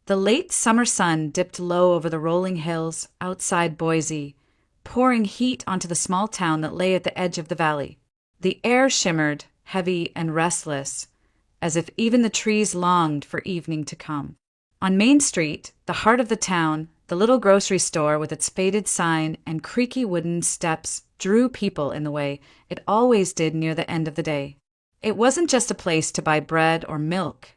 The late summer sun dipped low over the rolling hills outside Boise, pouring heat onto the small town that lay at the edge of the valley. The air shimmered, heavy and restless, as if even the trees longed for evening to come. On Main Street, the heart of the town, the little grocery store with its faded sign and creaky wooden steps drew people in the way it always did near the end of the day. It wasn't just a place to buy bread or milk.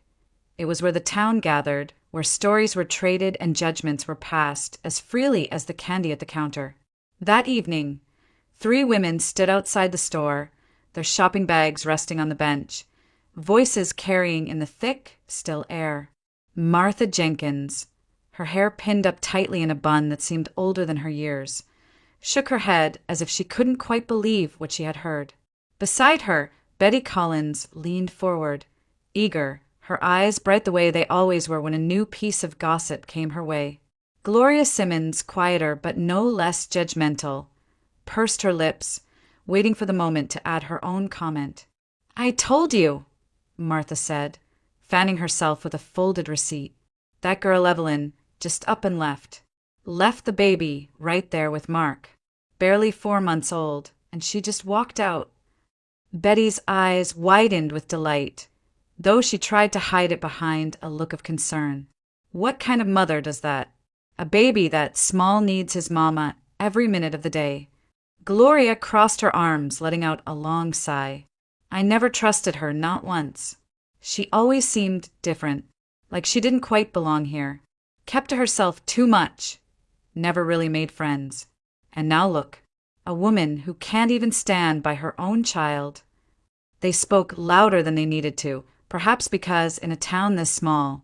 It was where the town gathered, where stories were traded and judgments were passed as freely as the candy at the counter. That evening, 3 women stood outside the store, their shopping bags resting on the bench, voices carrying in the thick, still air. Martha Jenkins, her hair pinned up tightly in a bun that seemed older than her years, shook her head as if she couldn't quite believe what she had heard. Beside her, Betty Collins leaned forward, eager, her eyes bright the way they always were when a new piece of gossip came her way. Gloria Simmons, quieter but no less judgmental, pursed her lips, waiting for the moment to add her own comment. "I told you," Martha said, fanning herself with a folded receipt. "That girl Evelyn just up and left. Left the baby right there with Mark. Barely 4 months old, and she just walked out." Betty's eyes widened with delight, though she tried to hide it behind a look of concern. What kind of mother does that? A baby that small needs his mama every minute of the day. Gloria crossed her arms, letting out a long sigh. "I never trusted her, not once. She always seemed different, like she didn't quite belong here. Kept to herself too much. Never really made friends. And now look, a woman who can't even stand by her own child." They spoke louder than they needed to, perhaps because in a town this small,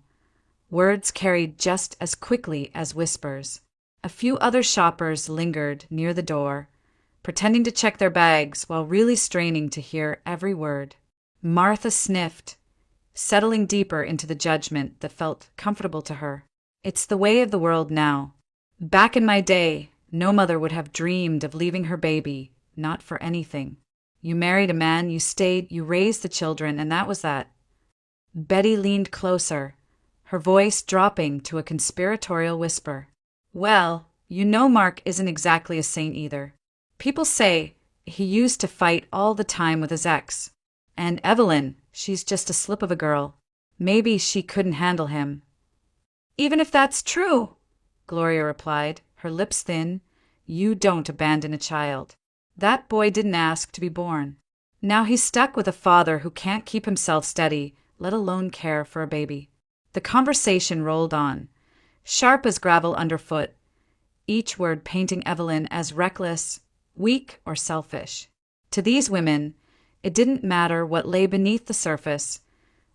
words carried just as quickly as whispers. A few other shoppers lingered near the door, pretending to check their bags while really straining to hear every word. Martha sniffed, settling deeper into the judgment that felt comfortable to her. "It's the way of the world now. Back in my day, no mother would have dreamed of leaving her baby, not for anything. You married a man, you stayed, you raised the children, and that was that." Betty leaned closer, her voice dropping to a conspiratorial whisper. "Well, you know Mark isn't exactly a saint either. People say he used to fight all the time with his ex. And Evelyn, she's just a slip of a girl. Maybe she couldn't handle him." "Even if that's true," Gloria replied, her lips thin, "you don't abandon a child. That boy didn't ask to be born. Now he's stuck with a father who can't keep himself steady, let alone care for a baby." The conversation rolled on, sharp as gravel underfoot, each word painting Evelyn as reckless, weak, or selfish. To these women, it didn't matter what lay beneath the surface,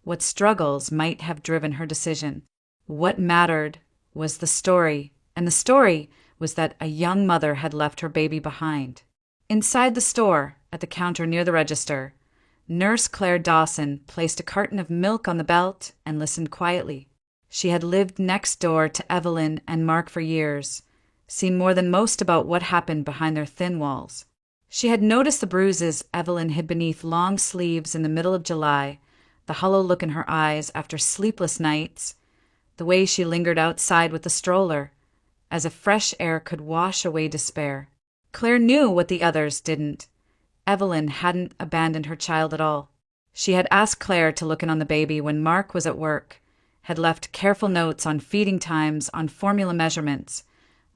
what struggles might have driven her decision. What mattered was the story, and the story was that a young mother had left her baby behind. Inside the store, at the counter near the register, Nurse Claire Dawson placed a carton of milk on the belt and listened quietly. She had lived next door to Evelyn and Mark for years, seen more than most about what happened behind their thin walls. She had noticed the bruises Evelyn hid beneath long sleeves in the middle of July, the hollow look in her eyes after sleepless nights, the way she lingered outside with the stroller, as if fresh air could wash away despair. Claire knew what the others didn't. Evelyn hadn't abandoned her child at all. She had asked Claire to look in on the baby when Mark was at work, had left careful notes on feeding times, on formula measurements,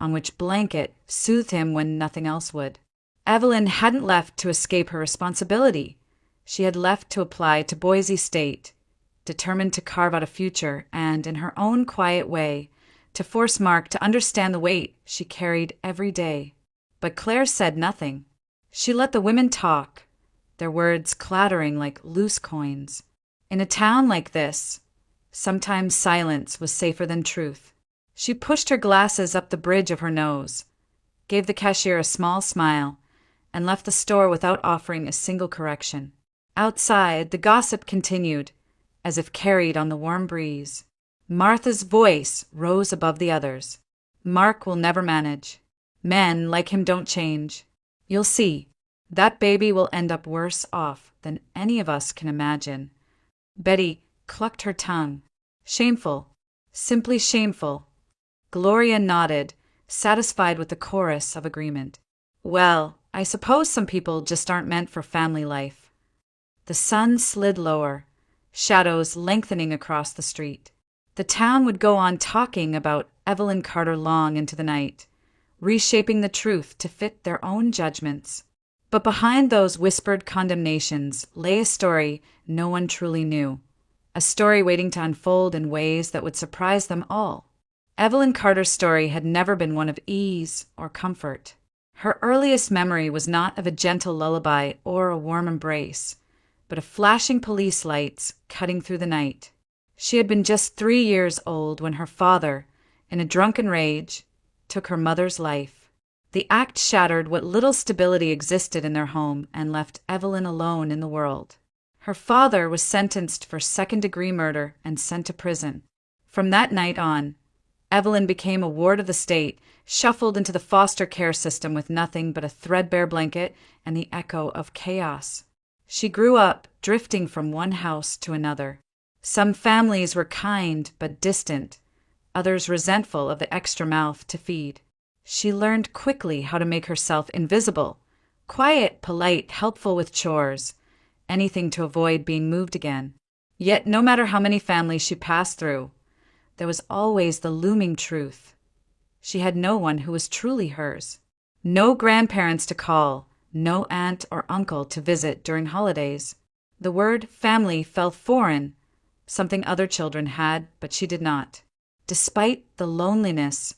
on which blanket soothed him when nothing else would. Evelyn hadn't left to escape her responsibility. She had left to apply to Boise State, determined to carve out a future and, in her own quiet way, to force Mark to understand the weight she carried every day. But Claire said nothing. She let the women talk, their words clattering like loose coins. In a town like this, sometimes silence was safer than truth. She pushed her glasses up the bridge of her nose, gave the cashier a small smile, and left the store without offering a single correction. Outside, the gossip continued, as if carried on the warm breeze. Martha's voice rose above the others. "Mark will never manage. Men like him don't change. You'll see, that baby will end up worse off than any of us can imagine." Betty clucked her tongue. Shameful, Simply shameful. Gloria nodded, satisfied with the chorus of agreement. Well, I suppose some people just aren't meant for family life. The sun slid lower, shadows lengthening across the street. The town would go on talking about Evelyn Carter long into the night, reshaping the truth to fit their own judgments. But behind those whispered condemnations lay a story no one truly knew, a story waiting to unfold in ways that would surprise them all. Evelyn Carter's story had never been one of ease or comfort. Her earliest memory was not of a gentle lullaby or a warm embrace, but of flashing police lights cutting through the night. She had been just 3 years old when her father, in a drunken rage, took her mother's life. The act shattered what little stability existed in their home and left Evelyn alone in the world. Her father was sentenced for second-degree murder and sent to prison. From that night on, Evelyn became a ward of the state, shuffled into the foster care system with nothing but a threadbare blanket and the echo of chaos. She grew up drifting from one house to another. Some families were kind but distant, others resentful of the extra mouth to feed. She learned quickly how to make herself invisible, quiet, polite, helpful with chores, anything to avoid being moved again. Yet no matter how many families she passed through, there was always the looming truth. She had no one who was truly hers. No grandparents to call, no aunt or uncle to visit during holidays. The word family felt foreign, something other children had, but she did not. Despite the loneliness,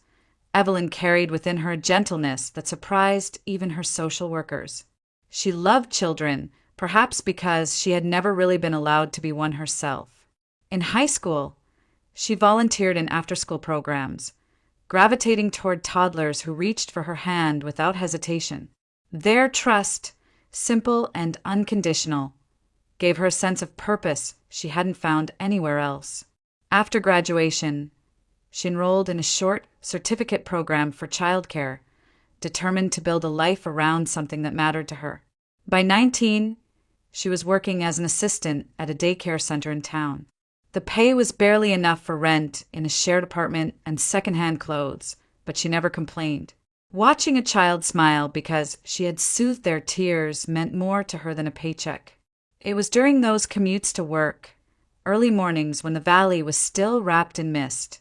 Evelyn carried within her a gentleness that surprised even her social workers. She loved children, perhaps because she had never really been allowed to be one herself. In high school, she volunteered in after-school programs, gravitating toward toddlers who reached for her hand without hesitation. Their trust, simple and unconditional, gave her a sense of purpose she hadn't found anywhere else. After graduation, she enrolled in a short certificate program for childcare, determined to build a life around something that mattered to her. By 19, she was working as an assistant at a daycare center in town. The pay was barely enough for rent in a shared apartment and secondhand clothes, but she never complained. Watching a child smile because she had soothed their tears meant more to her than a paycheck. It was during those commutes to work, early mornings when the valley was still wrapped in mist,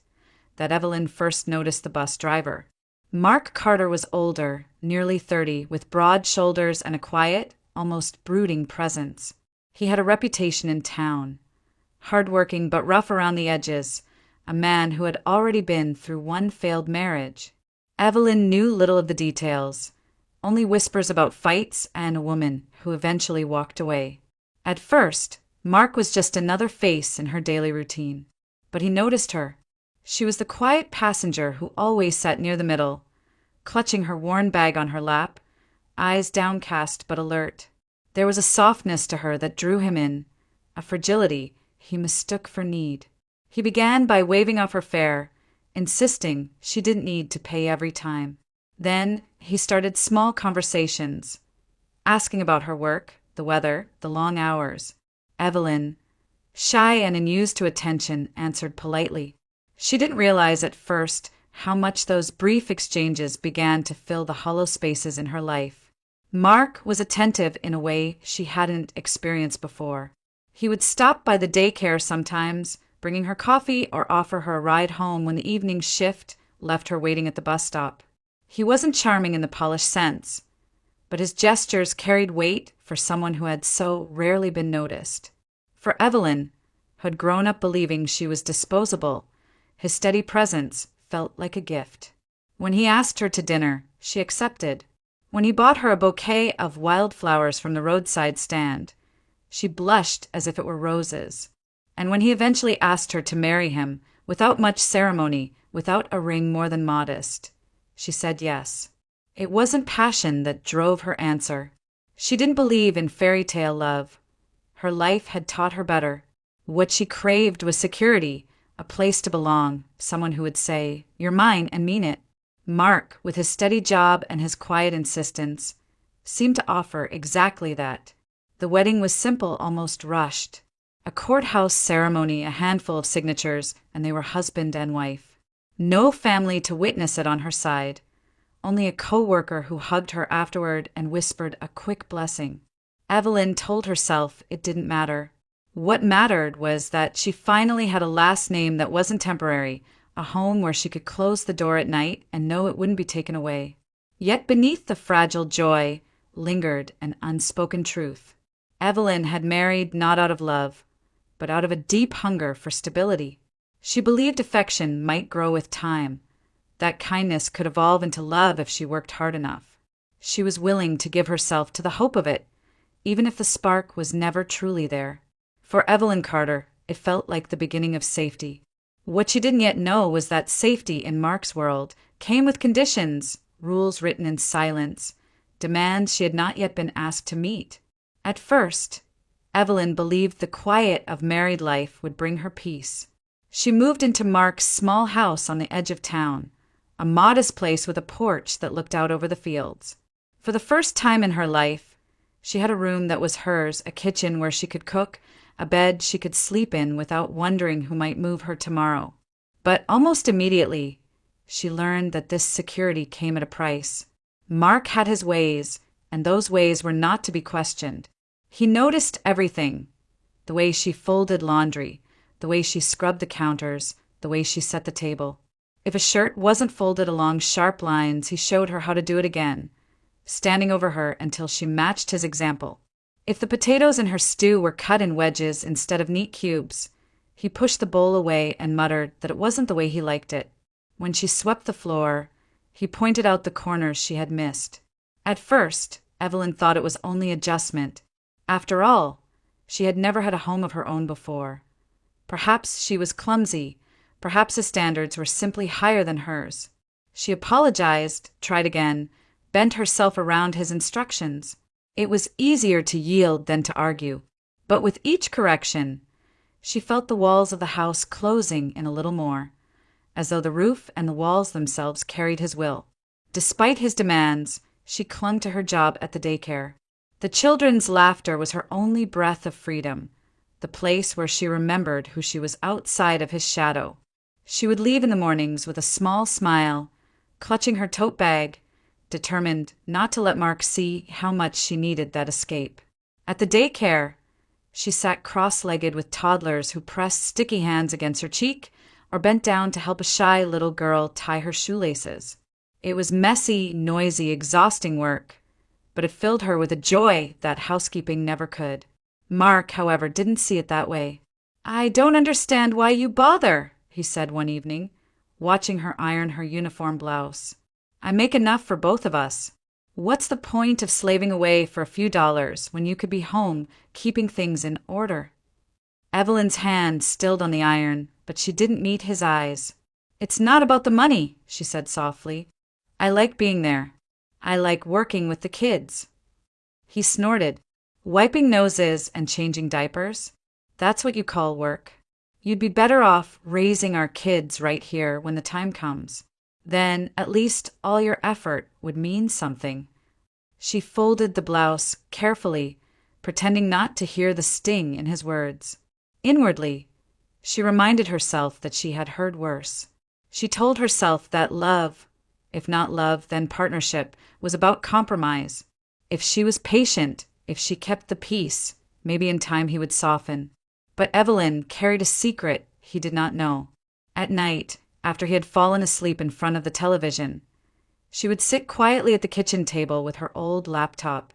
that Evelyn first noticed the bus driver. Mark Carter was older, nearly 30, with broad shoulders and a quiet, almost brooding presence. He had a reputation in town. Hardworking but rough around the edges, a man who had already been through one failed marriage. Evelyn knew little of the details, only whispers about fights and a woman who eventually walked away. At first, Mark was just another face in her daily routine. But he noticed her. She was the quiet passenger who always sat near the middle, clutching her worn bag on her lap, eyes downcast but alert. There was a softness to her that drew him in, a fragility he mistook for need. He began by waving off her fare, insisting she didn't need to pay every time. Then he started small conversations, asking about her work, the weather, the long hours. Evelyn, shy and unused to attention, answered politely. She didn't realize at first how much those brief exchanges began to fill the hollow spaces in her life. Mark was attentive in a way she hadn't experienced before. He would stop by the daycare sometimes, bringing her coffee or offer her a ride home when the evening shift left her waiting at the bus stop. He wasn't charming in the polished sense, but his gestures carried weight for someone who had so rarely been noticed. For Evelyn, who had grown up believing she was disposable, his steady presence felt like a gift. When he asked her to dinner, she accepted. When he bought her a bouquet of wildflowers from the roadside stand, she blushed as if it were roses. And when he eventually asked her to marry him, without much ceremony, without a ring more than modest, she said yes. It wasn't passion that drove her answer. She didn't believe in fairy tale love. Her life had taught her better. What she craved was security, a place to belong, someone who would say, "You're mine," and mean it. Mark, with his steady job and his quiet insistence, seemed to offer exactly that. The wedding was simple, almost rushed. A courthouse ceremony, a handful of signatures, and they were husband and wife. No family to witness it on her side. Only a co-worker who hugged her afterward and whispered a quick blessing. Evelyn told herself it didn't matter. What mattered was that she finally had a last name that wasn't temporary, a home where she could close the door at night and know it wouldn't be taken away. Yet beneath the fragile joy lingered an unspoken truth. Evelyn had married not out of love, but out of a deep hunger for stability. She believed affection might grow with time, that kindness could evolve into love if she worked hard enough. She was willing to give herself to the hope of it, even if the spark was never truly there. For Evelyn Carter, it felt like the beginning of safety. What she didn't yet know was that safety in Mark's world came with conditions, rules written in silence, demands she had not yet been asked to meet. At first, Evelyn believed the quiet of married life would bring her peace. She moved into Mark's small house on the edge of town, a modest place with a porch that looked out over the fields. For the first time in her life, she had a room that was hers, a kitchen where she could cook, a bed she could sleep in without wondering who might move her tomorrow. But almost immediately, she learned that this security came at a price. Mark had his ways, and those ways were not to be questioned. He noticed everything: the way she folded laundry, the way she scrubbed the counters, the way she set the table. If a shirt wasn't folded along sharp lines, he showed her how to do it again, standing over her until she matched his example. If the potatoes in her stew were cut in wedges instead of neat cubes, he pushed the bowl away and muttered that it wasn't the way he liked it. When she swept the floor, he pointed out the corners she had missed. At first, Evelyn thought it was only adjustment. After all, she had never had a home of her own before. Perhaps she was clumsy. Perhaps his standards were simply higher than hers. She apologized, tried again, bent herself around his instructions. It was easier to yield than to argue. But with each correction, she felt the walls of the house closing in a little more, as though the roof and the walls themselves carried his will. Despite his demands, she clung to her job at the daycare. The children's laughter was her only breath of freedom, the place where she remembered who she was outside of his shadow. She would leave in the mornings with a small smile, clutching her tote bag, determined not to let Mark see how much she needed that escape. At the daycare, she sat cross-legged with toddlers who pressed sticky hands against her cheek or bent down to help a shy little girl tie her shoelaces. It was messy, noisy, exhausting work, but it filled her with a joy that housekeeping never could. Mark, however, didn't see it that way. "I don't understand why you bother," he said one evening, watching her iron her uniform blouse. "I make enough for both of us. What's the point of slaving away for a few dollars when you could be home keeping things in order?" Evelyn's hand stilled on the iron, but she didn't meet his eyes. "It's not about the money," she said softly. "I like being there. I like working with the kids." He snorted. "Wiping noses and changing diapers? That's what you call work? You'd be better off raising our kids right here when the time comes. Then at least all your effort would mean something." She folded the blouse carefully, pretending not to hear the sting in his words. Inwardly, she reminded herself that she had heard worse. She told herself that love, if not love, then partnership, was about compromise. If she was patient, if she kept the peace, maybe in time he would soften. But Evelyn carried a secret he did not know. At night, after he had fallen asleep in front of the television, she would sit quietly at the kitchen table with her old laptop,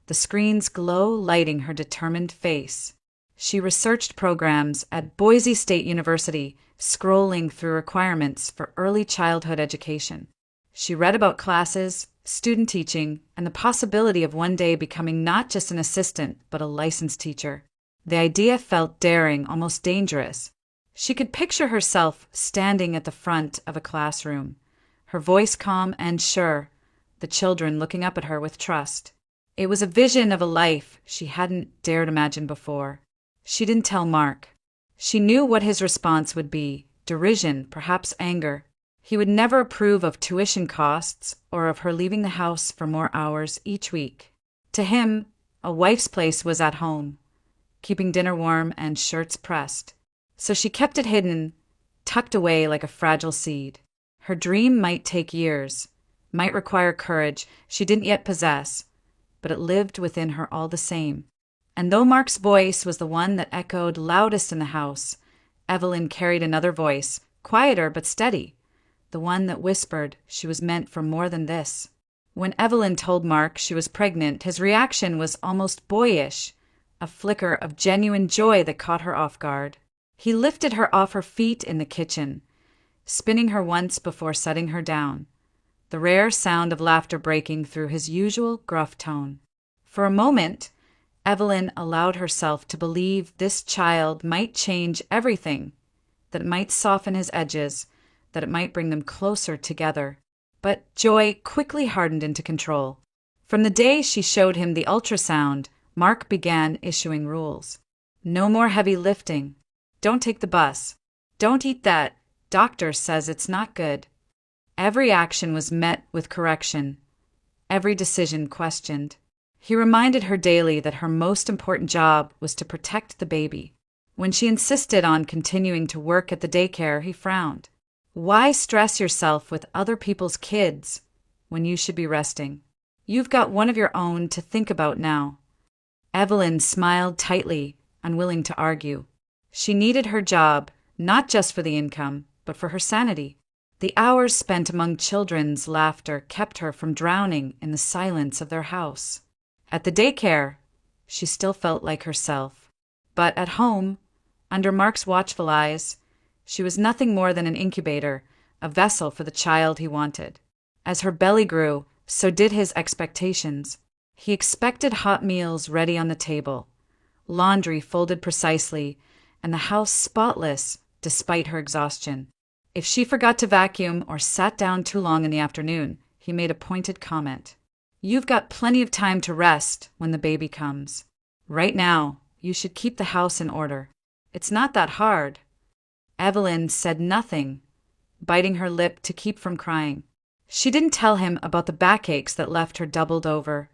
the screen's glow lighting her determined face. She researched programs at Boise State University, scrolling through requirements for early childhood education. She read about classes, student teaching, and the possibility of one day becoming not just an assistant, but a licensed teacher. The idea felt daring, almost dangerous. She could picture herself standing at the front of a classroom, her voice calm and sure, the children looking up at her with trust. It was a vision of a life she hadn't dared imagine before. She didn't tell Mark. She knew what his response would be: derision, perhaps anger. He would never approve of tuition costs or of her leaving the house for more hours each week. To him, a wife's place was at home. keeping dinner warm and shirts pressed. So she kept it hidden, tucked away like a fragile seed. Her dream might take years, might require courage she didn't yet possess, but it lived within her all the same. And though Mark's voice was the one that echoed loudest in the house, Evelyn carried another voice, quieter but steady, the one that whispered she was meant for more than this. When Evelyn told Mark she was pregnant, his reaction was almost boyish, a flicker of genuine joy that caught her off guard. He lifted her off her feet in the kitchen, spinning her once before setting her down, the rare sound of laughter breaking through his usual gruff tone. For a moment, Evelyn allowed herself to believe this child might change everything, that it might soften his edges, that it might bring them closer together. But joy quickly hardened into control. From the day she showed him the ultrasound, Mark began issuing rules. No more heavy lifting. Don't take the bus. Don't eat that. Doctor says it's not good. Every action was met with correction. Every decision questioned. He reminded her daily that her most important job was to protect the baby. When she insisted on continuing to work at the daycare, he frowned. Why stress yourself with other people's kids when you should be resting? You've got one of your own to think about now. Evelyn smiled tightly, unwilling to argue. She needed her job, not just for the income, but for her sanity. The hours spent among children's laughter kept her from drowning in the silence of their house. At the daycare, she still felt like herself. But at home, under Mark's watchful eyes, she was nothing more than an incubator, a vessel for the child he wanted. As her belly grew, so did his expectations. He expected hot meals ready on the table, laundry folded precisely, and the house spotless despite her exhaustion. If she forgot to vacuum or sat down too long in the afternoon, he made a pointed comment. You've got plenty of time to rest when the baby comes. Right now, you should keep the house in order. It's not that hard. Evelyn said nothing, biting her lip to keep from crying. She didn't tell him about the backaches that left her doubled over,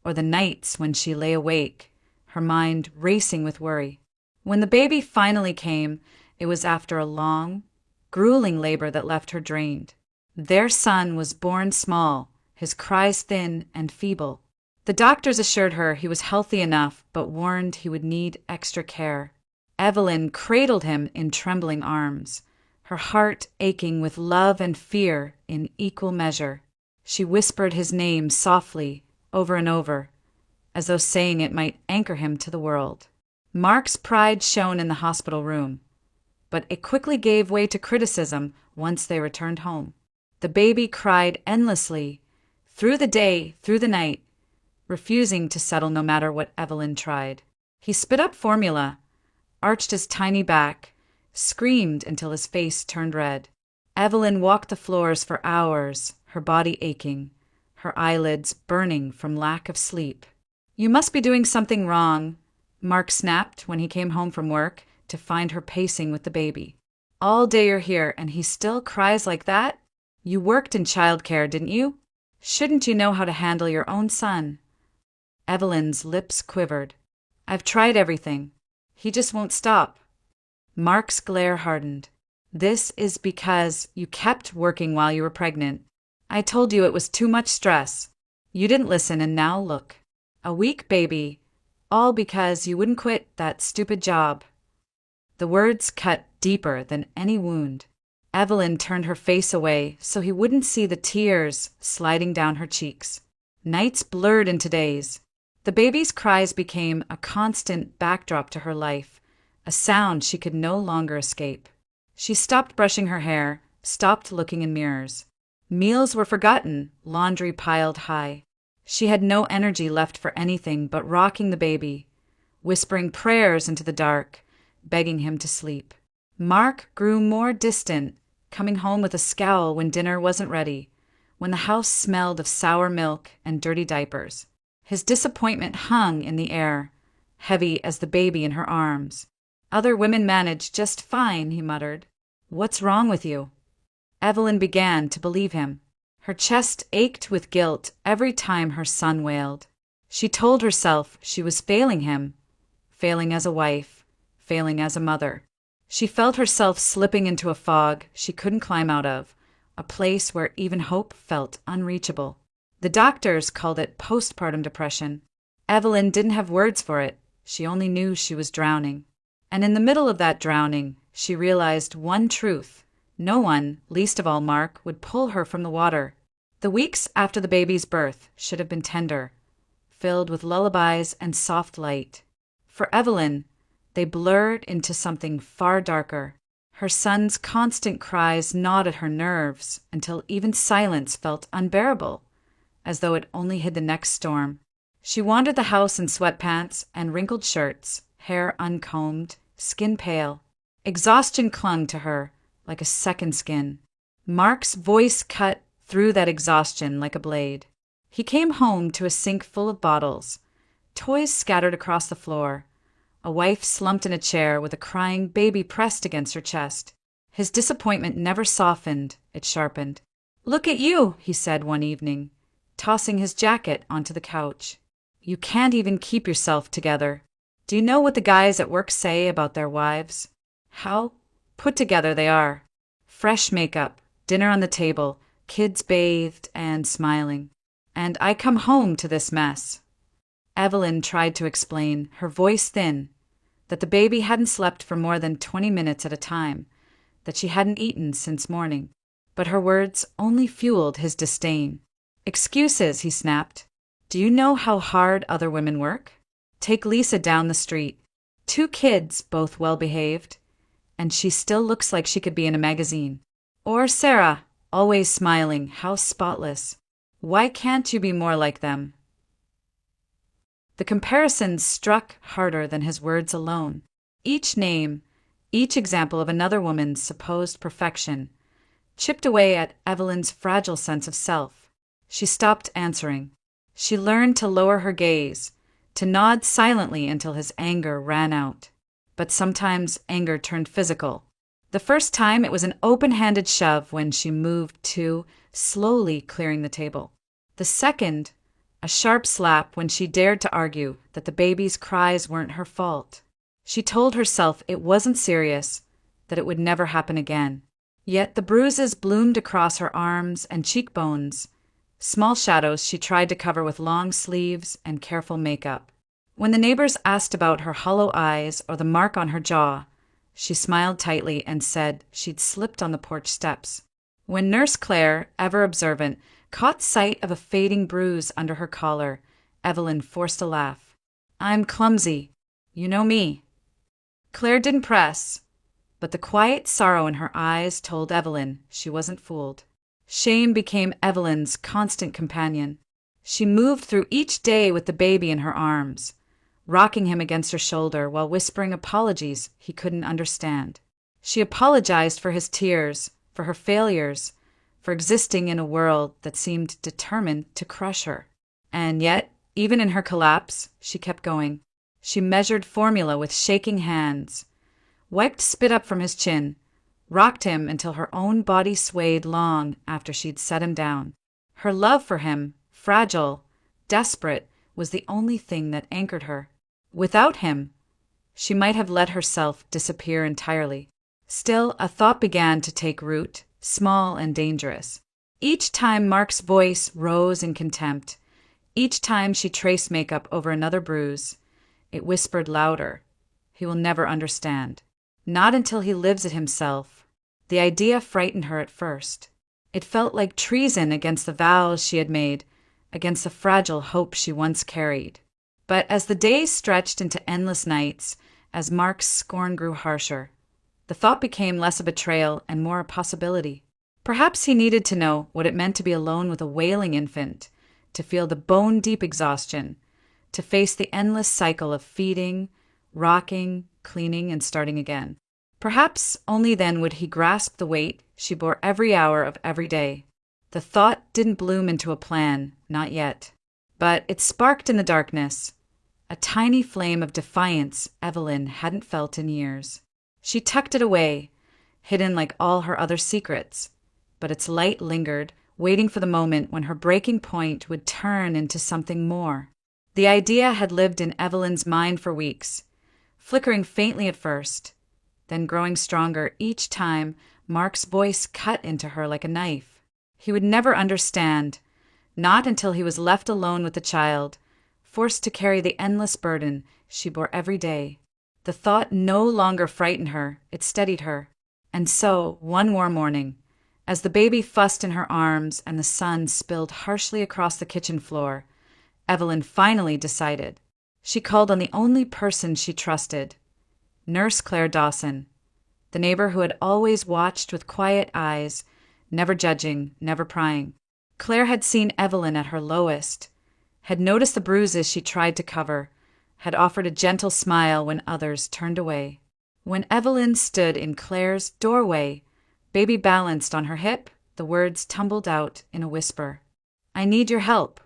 or the nights when she lay awake, her mind racing with worry. When the baby finally came, it was after a long, grueling labor that left her drained. Their son was born small, his cries thin and feeble. The doctors assured her he was healthy enough, but warned he would need extra care. Evelyn cradled him in trembling arms, her heart aching with love and fear in equal measure. She whispered his name softly, over and over, as though saying it might anchor him to the world. Mark's pride shone in the hospital room, but it quickly gave way to criticism once they returned home. The baby cried endlessly, through the day, through the night, refusing to settle no matter what Evelyn tried. He spit up formula, arched his tiny back, screamed until his face turned red. Evelyn walked the floors for hours, her body aching, her eyelids burning from lack of sleep. You must be doing something wrong, Mark snapped when he came home from work to find her pacing with the baby. All day you're here and he still cries like that? You worked in childcare, didn't you? Shouldn't you know how to handle your own son? Evelyn's lips quivered. I've tried everything. He just won't stop. Mark's glare hardened. This is because you kept working while you were pregnant. I told you it was too much stress. You didn't listen and now look. A weak baby, all because you wouldn't quit that stupid job. The words cut deeper than any wound. Evelyn turned her face away so he wouldn't see the tears sliding down her cheeks. Nights blurred into days. The baby's cries became a constant backdrop to her life, a sound she could no longer escape. She stopped brushing her hair, stopped looking in mirrors. Meals were forgotten, laundry piled high. She had no energy left for anything but rocking the baby, whispering prayers into the dark, begging him to sleep. Mark grew more distant, coming home with a scowl when dinner wasn't ready, when the house smelled of sour milk and dirty diapers. His disappointment hung in the air, heavy as the baby in her arms. Other women managed just fine, he muttered. What's wrong with you? Evelyn began to believe him. Her chest ached with guilt every time her son wailed. She told herself she was failing failing as a wife, failing as a mother. She felt herself slipping into a fog she couldn't climb out of, a place where even hope felt unreachable. The doctors called it postpartum depression. Evelyn didn't have words for it. She only knew she was drowning. And in the middle of that drowning, she realized one truth. No one, least of all Mark, would pull her from the water. The weeks after the baby's birth should have been tender, filled with lullabies and soft light. For Evelyn, they blurred into something far darker. Her son's constant cries gnawed at her nerves until even silence felt unbearable, as though it only hid the next storm. She wandered the house in sweatpants and wrinkled shirts, hair uncombed, skin pale. Exhaustion clung to her like a second skin. Mark's voice cut through that exhaustion like a blade. He came home to a sink full of bottles, toys scattered across the floor, a wife slumped in a chair with a crying baby pressed against her chest. His disappointment never softened, it sharpened. "Look at you," he said one evening, tossing his jacket onto the couch. "You can't even keep yourself together. Do you know what the guys at work say about their wives? How put together they are. Fresh makeup, dinner on the table, kids bathed and smiling. And I come home to this mess." Evelyn tried to explain, her voice thin, that the baby hadn't slept for more than 20 minutes at a time, that she hadn't eaten since morning. But her words only fueled his disdain. "Excuses," he snapped. "Do you know how hard other women work? Take Lisa down the street. 2 kids, both well-behaved, and she still looks like she could be in a magazine. Or Sarah, always smiling, how spotless. Why can't you be more like them?" The comparison struck harder than his words alone. Each name, each example of another woman's supposed perfection, chipped away at Evelyn's fragile sense of self. She stopped answering. She learned to lower her gaze, to nod silently until his anger ran out. But sometimes anger turned physical. The first time it was an open-handed shove when she moved to, slowly clearing the table. The second, a sharp slap when she dared to argue that the baby's cries weren't her fault. She told herself it wasn't serious, that it would never happen again. Yet the bruises bloomed across her arms and cheekbones, small shadows she tried to cover with long sleeves and careful makeup. When the neighbors asked about her hollow eyes or the mark on her jaw, she smiled tightly and said she'd slipped on the porch steps. When Nurse Claire, ever observant, caught sight of a fading bruise under her collar, Evelyn forced a laugh. "I'm clumsy. You know me." Claire didn't press, but the quiet sorrow in her eyes told Evelyn she wasn't fooled. Shame became Evelyn's constant companion. She moved through each day with the baby in her arms, rocking him against her shoulder while whispering apologies he couldn't understand. She apologized for his tears, for her failures, for existing in a world that seemed determined to crush her. And yet, even in her collapse, she kept going. She measured formula with shaking hands, wiped spit up from his chin, rocked him until her own body swayed long after she'd set him down. Her love for him, fragile, desperate, was the only thing that anchored her. Without him, she might have let herself disappear entirely. Still, a thought began to take root, small and dangerous. Each time Mark's voice rose in contempt, each time she traced makeup over another bruise, it whispered louder. He will never understand. Not until he lives it himself. The idea frightened her at first. It felt like treason against the vows she had made, against the fragile hope she once carried. But as the days stretched into endless nights, as Mark's scorn grew harsher, the thought became less a betrayal and more a possibility. Perhaps he needed to know what it meant to be alone with a wailing infant, to feel the bone-deep exhaustion, to face the endless cycle of feeding, rocking, cleaning, and starting again. Perhaps only then would he grasp the weight she bore every hour of every day. The thought didn't bloom into a plan, not yet. But it sparked in the darkness, a tiny flame of defiance Evelyn hadn't felt in years. She tucked it away, hidden like all her other secrets, but its light lingered, waiting for the moment when her breaking point would turn into something more. The idea had lived in Evelyn's mind for weeks. flickering faintly at first, then growing stronger each time Mark's voice cut into her like a knife. He would never understand, not until he was left alone with the child, forced to carry the endless burden she bore every day. The thought no longer frightened her, it steadied her. And so, one warm morning, as the baby fussed in her arms and the sun spilled harshly across the kitchen floor, Evelyn finally decided. She called on the only person she trusted, Nurse Claire Dawson, the neighbor who had always watched with quiet eyes, never judging, never prying. Claire had seen Evelyn at her lowest, had noticed the bruises she tried to cover, had offered a gentle smile when others turned away. When Evelyn stood in Claire's doorway, baby balanced on her hip, the words tumbled out in a whisper. "I need your help,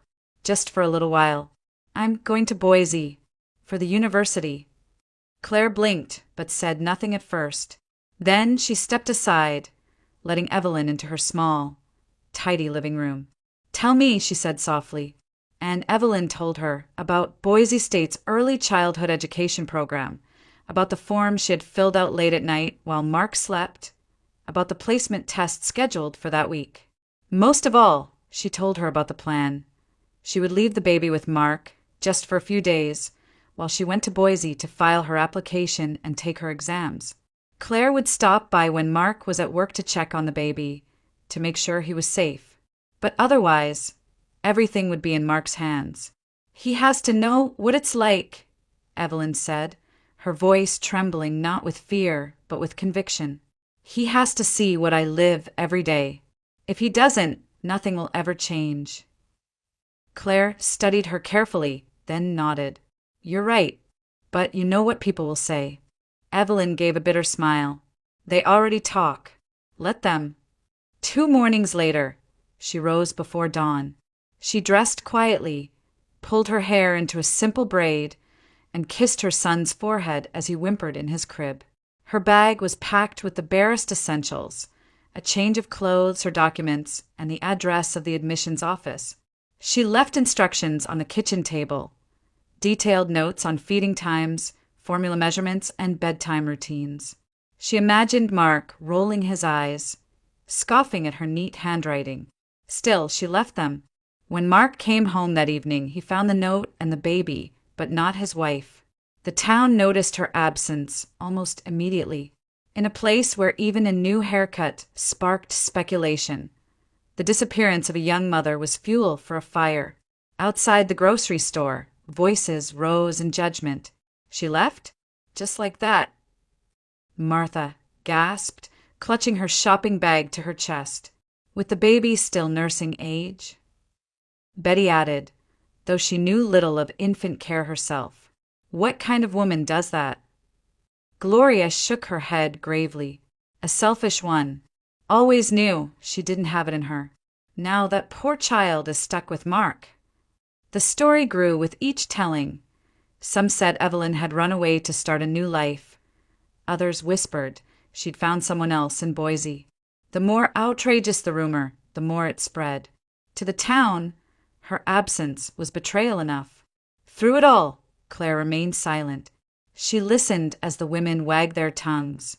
just for a little while. I'm going to Boise, for the university." Claire blinked, but said nothing at first. Then she stepped aside, letting Evelyn into her small, tidy living room. "Tell me," she said softly. And Evelyn told her about Boise State's early childhood education program, about the form she had filled out late at night while Mark slept, about the placement test scheduled for that week. Most of all, she told her about the plan. She would leave the baby with Mark, just for a few days, while she went to Boise to file her application and take her exams. Claire would stop by when Mark was at work to check on the baby, to make sure he was safe. But otherwise, everything would be in Mark's hands. "He has to know what it's like," Evelyn said, her voice trembling not with fear, but with conviction. "He has to see what I live every day. If he doesn't, nothing will ever change." Claire studied her carefully, then nodded. "You're right, but you know what people will say." Evelyn gave a bitter smile. "They already talk. Let them." 2 mornings later, she rose before dawn. She dressed quietly, pulled her hair into a simple braid, and kissed her son's forehead as he whimpered in his crib. Her bag was packed with the barest essentials, a change of clothes, her documents, and the address of the admissions office. She left instructions on the kitchen table, detailed notes on feeding times, formula measurements, and bedtime routines. She imagined Mark rolling his eyes, scoffing at her neat handwriting. Still, she left them. When Mark came home that evening, he found the note and the baby, but not his wife. The town noticed her absence almost immediately. In a place where even a new haircut sparked speculation, the disappearance of a young mother was fuel for a fire. Outside the grocery store, voices rose in judgment. She left? Just like that? Martha gasped, clutching her shopping bag to her chest. With the baby still nursing age? Betty added, though she knew little of infant care herself. What kind of woman does that? Gloria shook her head gravely. A selfish one. Always knew she didn't have it in her. Now that poor child is stuck with Mark. The story grew with each telling. Some said Evelyn had run away to start a new life. Others whispered she'd found someone else in Boise. The more outrageous the rumor, the more it spread. To the town, her absence was betrayal enough. Through it all, Claire remained silent. She listened as the women wagged their tongues,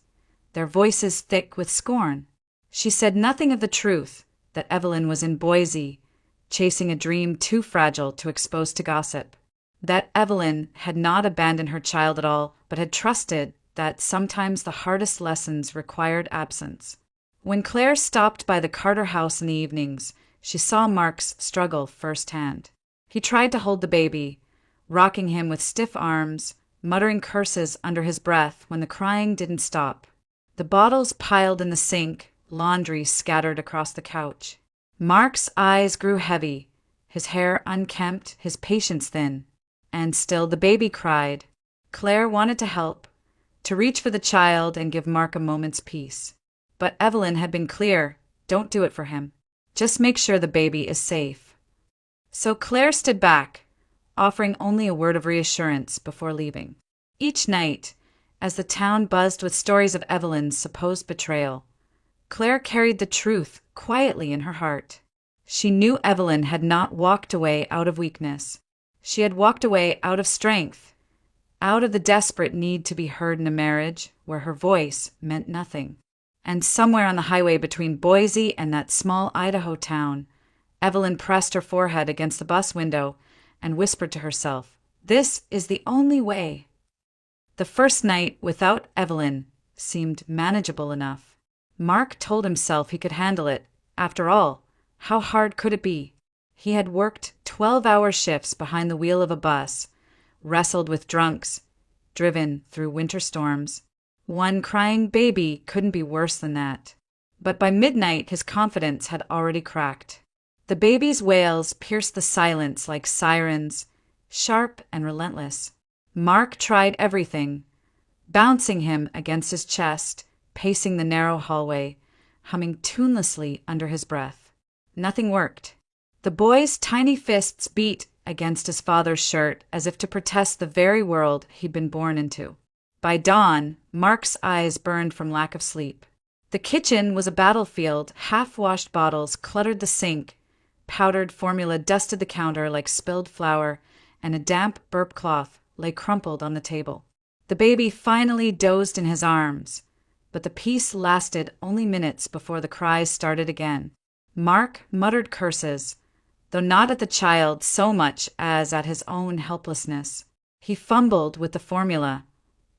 their voices thick with scorn. She said nothing of the truth, that Evelyn was in Boise, chasing a dream too fragile to expose to gossip. That Evelyn had not abandoned her child at all, but had trusted that sometimes the hardest lessons required absence. When Claire stopped by the Carter house in the evenings, she saw Mark's struggle firsthand. He tried to hold the baby, rocking him with stiff arms, muttering curses under his breath when the crying didn't stop. The bottles piled in the sink, laundry scattered across the couch. Mark's eyes grew heavy, his hair unkempt, his patience thin. And still the baby cried. Claire wanted to help, to reach for the child and give Mark a moment's peace. But Evelyn had been clear, don't do it for him. Just make sure the baby is safe. So Claire stood back, offering only a word of reassurance before leaving. Each night, as the town buzzed with stories of Evelyn's supposed betrayal, Claire carried the truth quietly in her heart. She knew Evelyn had not walked away out of weakness. She had walked away out of strength, out of the desperate need to be heard in a marriage where her voice meant nothing. And somewhere on the highway between Boise and that small Idaho town, Evelyn pressed her forehead against the bus window and whispered to herself, "This is the only way." The first night without Evelyn seemed manageable enough. Mark told himself he could handle it. After all, how hard could it be? He had worked 12-hour shifts behind the wheel of a bus, wrestled with drunks, driven through winter storms. One crying baby couldn't be worse than that. But by midnight, his confidence had already cracked. The baby's wails pierced the silence like sirens, sharp and relentless. Mark tried everything, bouncing him against his chest, pacing the narrow hallway, humming tunelessly under his breath. Nothing worked. The boy's tiny fists beat against his father's shirt as if to protest the very world he'd been born into. By dawn, Mark's eyes burned from lack of sleep. The kitchen was a battlefield. Half-washed bottles cluttered the sink, powdered formula dusted the counter like spilled flour, and a damp burp cloth lay crumpled on the table. The baby finally dozed in his arms, but the peace lasted only minutes before the cries started again. Mark muttered curses, though not at the child so much as at his own helplessness. He fumbled with the formula,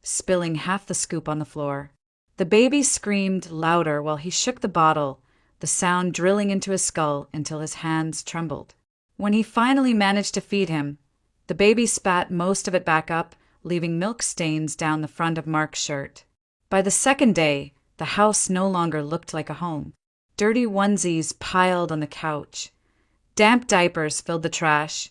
spilling half the scoop on the floor. The baby screamed louder while he shook the bottle, the sound drilling into his skull until his hands trembled. When he finally managed to feed him, the baby spat most of it back up, leaving milk stains down the front of Mark's shirt. By the second day, the house no longer looked like a home. Dirty onesies piled on the couch. Damp diapers filled the trash,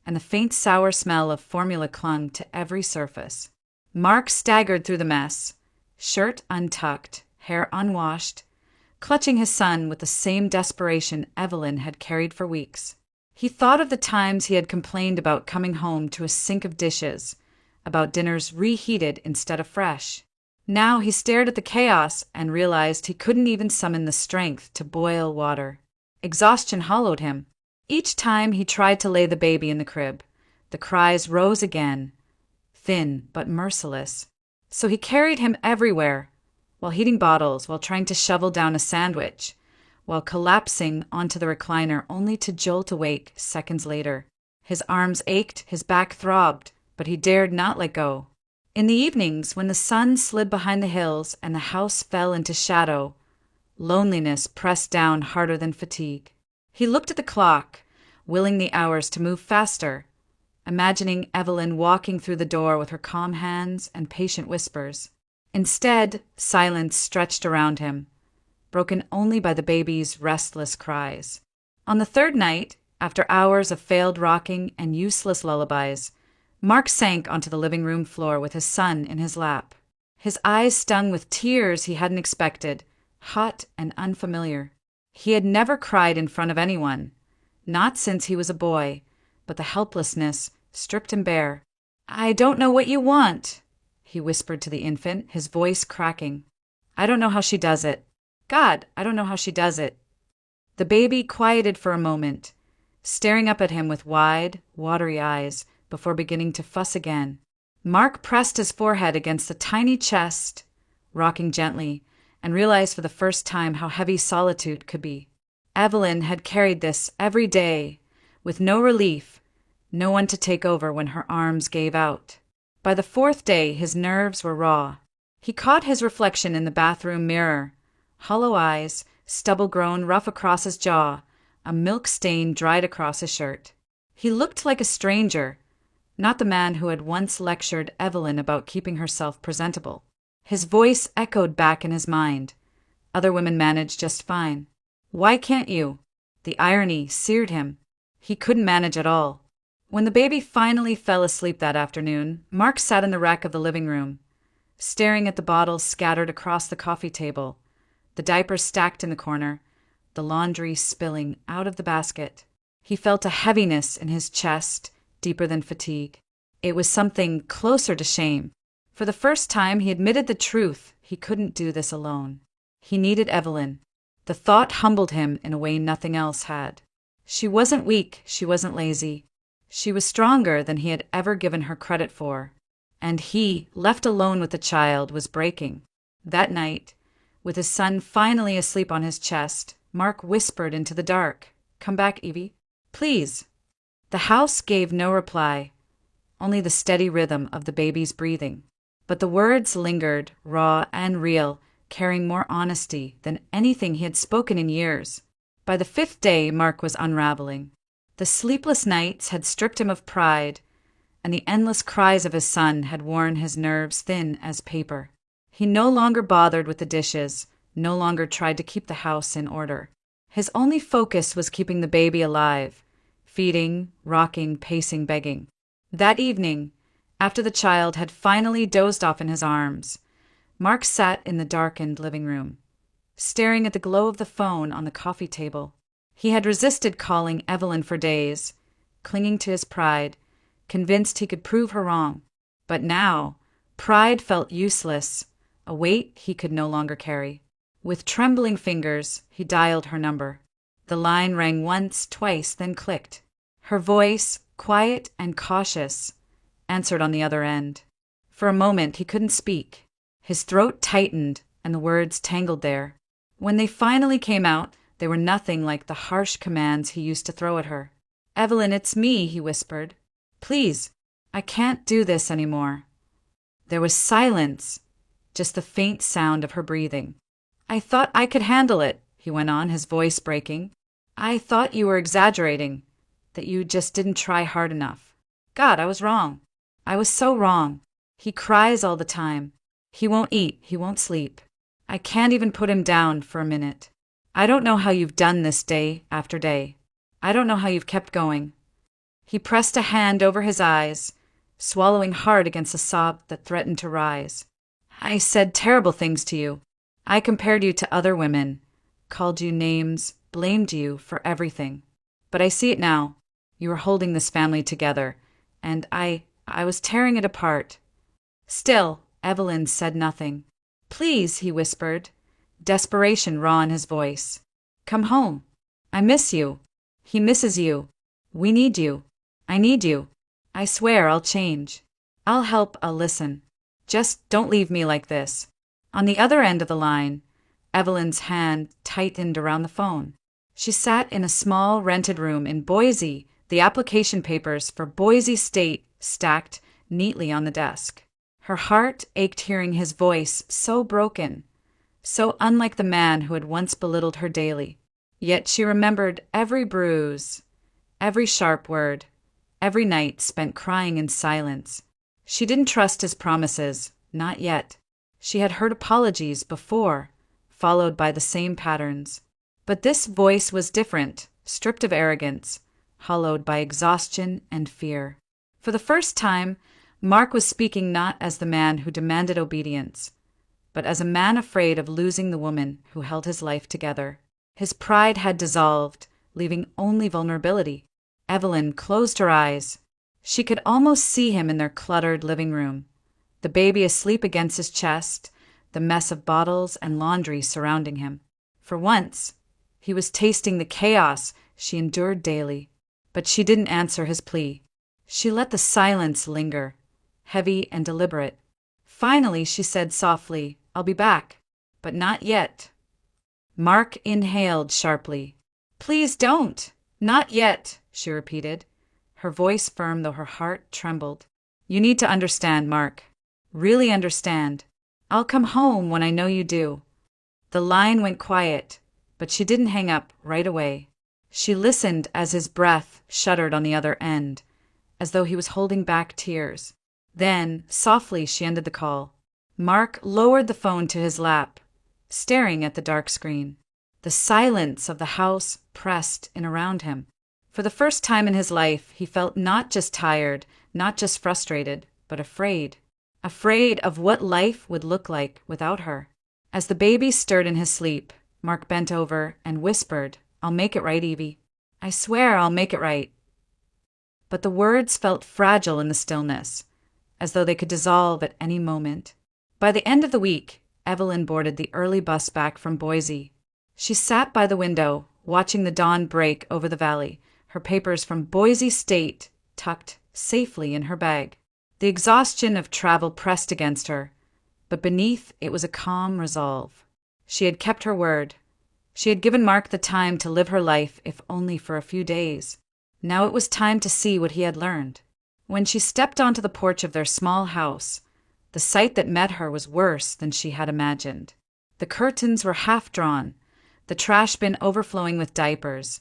and the faint sour smell of formula clung to every surface. Mark staggered through the mess, shirt untucked, hair unwashed, clutching his son with the same desperation Evelyn had carried for weeks. He thought of the times he had complained about coming home to a sink of dishes, about dinners reheated instead of fresh. Now he stared at the chaos and realized he couldn't even summon the strength to boil water. Exhaustion hollowed him. Each time he tried to lay the baby in the crib, the cries rose again, thin but merciless. So he carried him everywhere, while heating bottles, while trying to shovel down a sandwich, while collapsing onto the recliner only to jolt awake seconds later. His arms ached, his back throbbed, but he dared not let go. In the evenings, when the sun slid behind the hills and the house fell into shadow, loneliness pressed down harder than fatigue. He looked at the clock, willing the hours to move faster, imagining Evelyn walking through the door with her calm hands and patient whispers. Instead, silence stretched around him, broken only by the baby's restless cries. On the third night, after hours of failed rocking and useless lullabies, Mark sank onto the living room floor with his son in his lap. His eyes stung with tears he hadn't expected, hot and unfamiliar. He had never cried in front of anyone, not since he was a boy, but the helplessness stripped him bare. "I don't know what you want," he whispered to the infant, his voice cracking. "I don't know how she does it. God, I don't know how she does it." The baby quieted for a moment, staring up at him with wide, watery eyes, before beginning to fuss again. Mark pressed his forehead against the tiny chest, rocking gently, and realized for the first time how heavy solitude could be. Evelyn had carried this every day, with no relief, no one to take over when her arms gave out. By the fourth day, his nerves were raw. He caught his reflection in the bathroom mirror, hollow eyes, stubble grown rough across his jaw, a milk stain dried across his shirt. He looked like a stranger, not the man who had once lectured Evelyn about keeping herself presentable. His voice echoed back in his mind. Other women manage just fine. Why can't you? The irony seared him. He couldn't manage at all. When the baby finally fell asleep that afternoon, Mark sat in the rack of the living room, staring at the bottles scattered across the coffee table, the diapers stacked in the corner, the laundry spilling out of the basket. He felt a heaviness in his chest, deeper than fatigue. It was something closer to shame. For the first time, he admitted the truth. He couldn't do this alone. He needed Evelyn. The thought humbled him in a way nothing else had. She wasn't weak. She wasn't lazy. She was stronger than he had ever given her credit for. and he, left alone with the child, was breaking. That night, with his son finally asleep on his chest, Mark whispered into the dark, "Come back, Evie. Please." The house gave no reply, only the steady rhythm of the baby's breathing. But the words lingered, raw and real, carrying more honesty than anything he had spoken in years. By the 5th day, Mark was unraveling. The sleepless nights had stripped him of pride, and the endless cries of his son had worn his nerves thin as paper. He no longer bothered with the dishes, no longer tried to keep the house in order. His only focus was keeping the baby alive, feeding, rocking, pacing, begging. That evening, after the child had finally dozed off in his arms, Mark sat in the darkened living room, staring at the glow of the phone on the coffee table. He had resisted calling Evelyn for days, clinging to his pride, convinced he could prove her wrong. But now, pride felt useless, a weight he could no longer carry. With trembling fingers, he dialed her number. The line rang once, twice, then clicked. Her voice, quiet and cautious, answered on the other end. For a moment, he couldn't speak. His throat tightened, and the words tangled there. When they finally came out, they were nothing like the harsh commands he used to throw at her. "Evelyn, it's me," he whispered. "Please, I can't do this anymore." There was silence, just the faint sound of her breathing. "I thought I could handle it," he went on, his voice breaking. "I thought you were exaggerating, that you just didn't try hard enough. God, I was wrong. I was so wrong. He cries all the time. He won't eat, he won't sleep. I can't even put him down for a minute. I don't know how you've done this day after day. I don't know how you've kept going." He pressed a hand over his eyes, swallowing hard against a sob that threatened to rise. "I said terrible things to you. I compared you to other women, called you names, blamed you for everything. But I see it now. You were holding this family together, and I was tearing it apart." Still, Evelyn said nothing. "Please," he whispered, desperation raw in his voice. "Come home. I miss you. He misses you. We need you. I need you. I swear I'll change. I'll help, I'll listen. Just don't leave me like this." On the other end of the line, Evelyn's hand tightened around the phone. She sat in a small rented room in Boise, the application papers for Boise State stacked neatly on the desk. Her heart ached hearing his voice, so broken, so unlike the man who had once belittled her daily. Yet she remembered every bruise, every sharp word, every night spent crying in silence. She didn't trust his promises, not yet. She had heard apologies before, followed by the same patterns. But this voice was different, stripped of arrogance, hollowed by exhaustion and fear. For the first time, Mark was speaking not as the man who demanded obedience, but as a man afraid of losing the woman who held his life together. His pride had dissolved, leaving only vulnerability. Evelyn closed her eyes. She could almost see him in their cluttered living room, the baby asleep against his chest, the mess of bottles and laundry surrounding him. For once, he was tasting the chaos she endured daily. But she didn't answer his plea. She let the silence linger, heavy and deliberate. Finally, she said softly, "I'll be back, but not yet." Mark inhaled sharply. "Please don't. Not yet," she repeated, her voice firm though her heart trembled. "You need to understand, Mark. Really understand. I'll come home when I know you do." The line went quiet, but she didn't hang up right away. She listened as his breath shuddered on the other end, as though he was holding back tears. Then, softly, she ended the call. Mark lowered the phone to his lap, staring at the dark screen. The silence of the house pressed in around him. For the first time in his life, he felt not just tired, not just frustrated, but afraid. Afraid of what life would look like without her. As the baby stirred in his sleep, Mark bent over and whispered, "I'll make it right, Evie. I swear I'll make it right." But the words felt fragile in the stillness, as though they could dissolve at any moment. By the end of the week, Evelyn boarded the early bus back from Boise. She sat by the window, watching the dawn break over the valley, her papers from Boise State tucked safely in her bag. The exhaustion of travel pressed against her, but beneath it was a calm resolve. She had kept her word. She had given Mark the time to live her life, if only for a few days. Now it was time to see what he had learned. When she stepped onto the porch of their small house, the sight that met her was worse than she had imagined. The curtains were half drawn, the trash bin overflowing with diapers,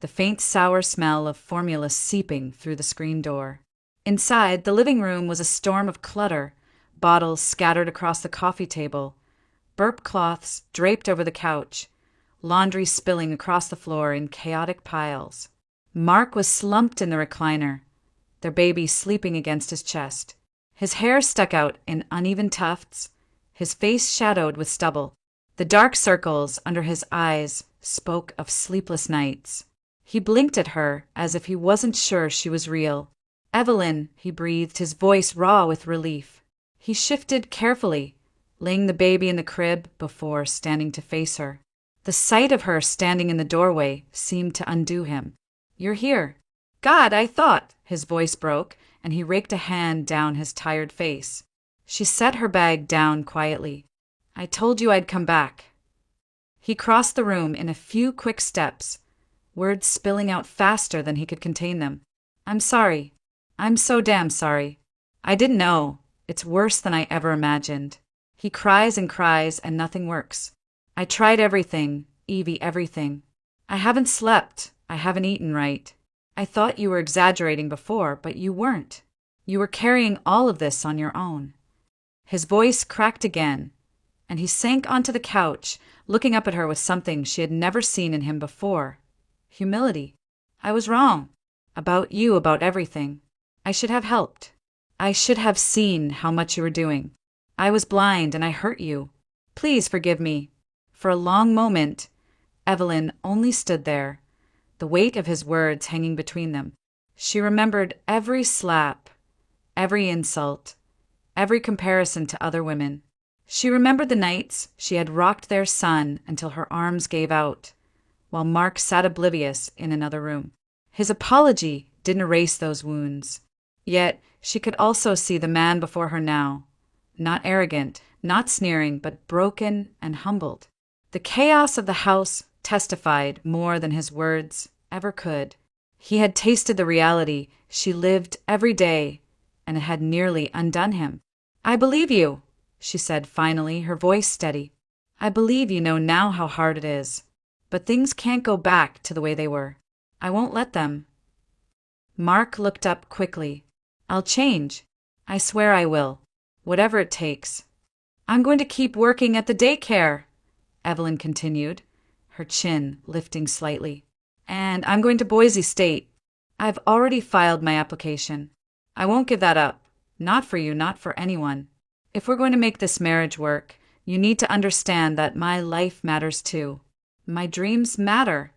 the faint sour smell of formula seeping through the screen door. Inside, the living room was a storm of clutter, bottles scattered across the coffee table, burp cloths draped over the couch, laundry spilling across the floor in chaotic piles. Mark was slumped in the recliner, their baby sleeping against his chest. His hair stuck out in uneven tufts, his face shadowed with stubble. The dark circles under his eyes spoke of sleepless nights. He blinked at her as if he wasn't sure she was real. "Evelyn," he breathed, his voice raw with relief. He shifted carefully, laying the baby in the crib before standing to face her. The sight of her standing in the doorway seemed to undo him. "You're here." "God, I thought," his voice broke, and he raked a hand down his tired face. She set her bag down quietly. "I told you I'd come back." He crossed the room in a few quick steps, words spilling out faster than he could contain them. "I'm sorry. I'm so damn sorry. I didn't know. It's worse than I ever imagined." He cries and nothing works. "I tried everything, Evie, everything. I haven't slept. I haven't eaten right. I thought you were exaggerating before, but you weren't. You were carrying all of this on your own." His voice cracked again, and he sank onto the couch, looking up at her with something she had never seen in him before. Humility. "I was wrong. About you, about everything. I should have helped. I should have seen how much you were doing. I was blind and I hurt you. Please forgive me." For a long moment, Evelyn only stood there, the weight of his words hanging between them. She remembered every slap, every insult, every comparison to other women. She remembered the nights she had rocked their son until her arms gave out, while Mark sat oblivious in another room. His apology didn't erase those wounds. Yet she could also see the man before her now, not arrogant, not sneering, but broken and humbled. The chaos of the house testified more than his words ever could. He had tasted the reality she lived every day, and it had nearly undone him. "I believe you," she said finally, her voice steady. "I believe you know now how hard it is. But things can't go back to the way they were. I won't let them." Mark looked up quickly. "I'll change. I swear I will. Whatever it takes." "I'm going to keep working at the daycare," Evelyn continued, her chin lifting slightly. "And I'm going to Boise State. I've already filed my application. I won't give that up. Not for you, not for anyone. If we're going to make this marriage work, you need to understand that my life matters too. My dreams matter."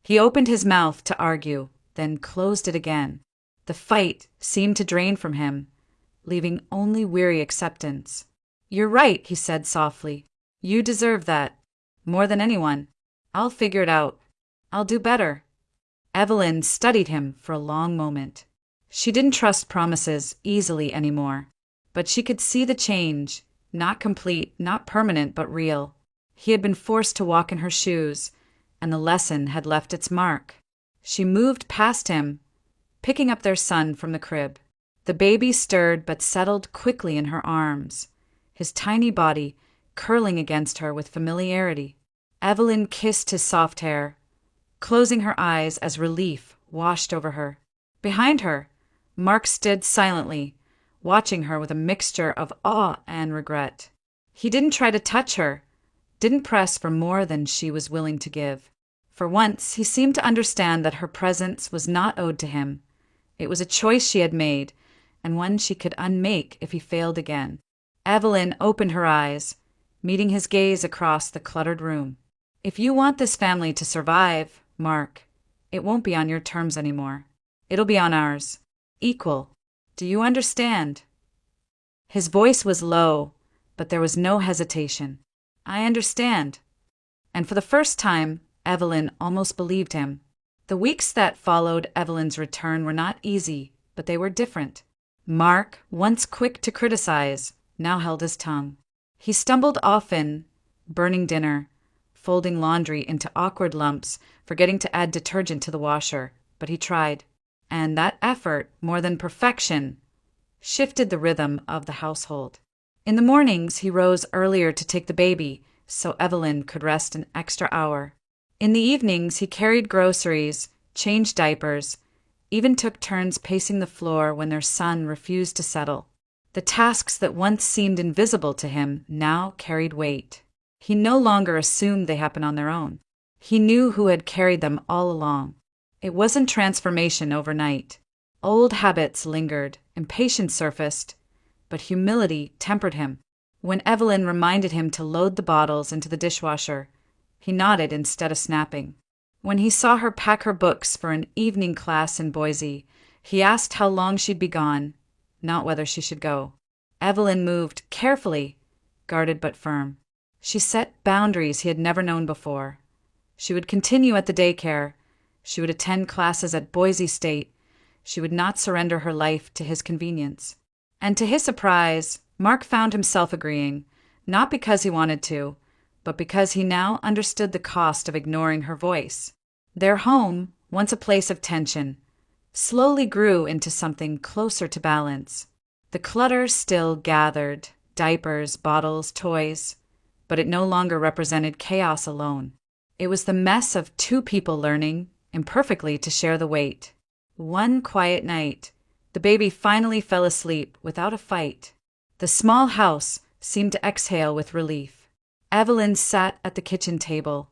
He opened his mouth to argue, then closed it again. The fight seemed to drain from him, leaving only weary acceptance. "You're right," he said softly. "You deserve that. More than anyone. I'll figure it out. I'll do better." Evelyn studied him for a long moment. She didn't trust promises easily anymore, but she could see the change, not complete, not permanent, but real. He had been forced to walk in her shoes, and the lesson had left its mark. She moved past him, picking up their son from the crib. The baby stirred but settled quickly in her arms, his tiny body curling against her with familiarity. Evelyn kissed his soft hair, closing her eyes as relief washed over her. Behind her, Mark stood silently, watching her with a mixture of awe and regret. He didn't try to touch her, didn't press for more than she was willing to give. For once, he seemed to understand that her presence was not owed to him. It was a choice she had made, and one she could unmake if he failed again. Evelyn opened her eyes, meeting his gaze across the cluttered room. "If you want this family to survive, Mark, it won't be on your terms anymore. It'll be on ours. Equal. Do you understand?" His voice was low, but there was no hesitation. "I understand." And for the first time, Evelyn almost believed him. The weeks that followed Evelyn's return were not easy, but they were different. Mark, once quick to criticize, now held his tongue. He stumbled often, burning dinner, folding laundry into awkward lumps, forgetting to add detergent to the washer, but he tried. And that effort, more than perfection, shifted the rhythm of the household. In the mornings, he rose earlier to take the baby so Evelyn could rest an extra hour. In the evenings, he carried groceries, changed diapers, even took turns pacing the floor when their son refused to settle. The tasks that once seemed invisible to him now carried weight. He no longer assumed they happened on their own. He knew who had carried them all along. It wasn't transformation overnight. Old habits lingered, impatience surfaced, but humility tempered him. When Evelyn reminded him to load the bottles into the dishwasher, he nodded instead of snapping. When he saw her pack her books for an evening class in Boise, he asked how long she'd be gone, not whether she should go. Evelyn moved carefully, guarded but firm. She set boundaries he had never known before. She would continue at the daycare. She would attend classes at Boise State. She would not surrender her life to his convenience. And to his surprise, Mark found himself agreeing, not because he wanted to, but because he now understood the cost of ignoring her voice. Their home, once a place of tension, slowly grew into something closer to balance. The clutter still gathered, diapers, bottles, toys, but it no longer represented chaos alone. It was the mess of two people learning, imperfectly, to share the weight. One quiet night, the baby finally fell asleep without a fight. The small house seemed to exhale with relief. Evelyn sat at the kitchen table,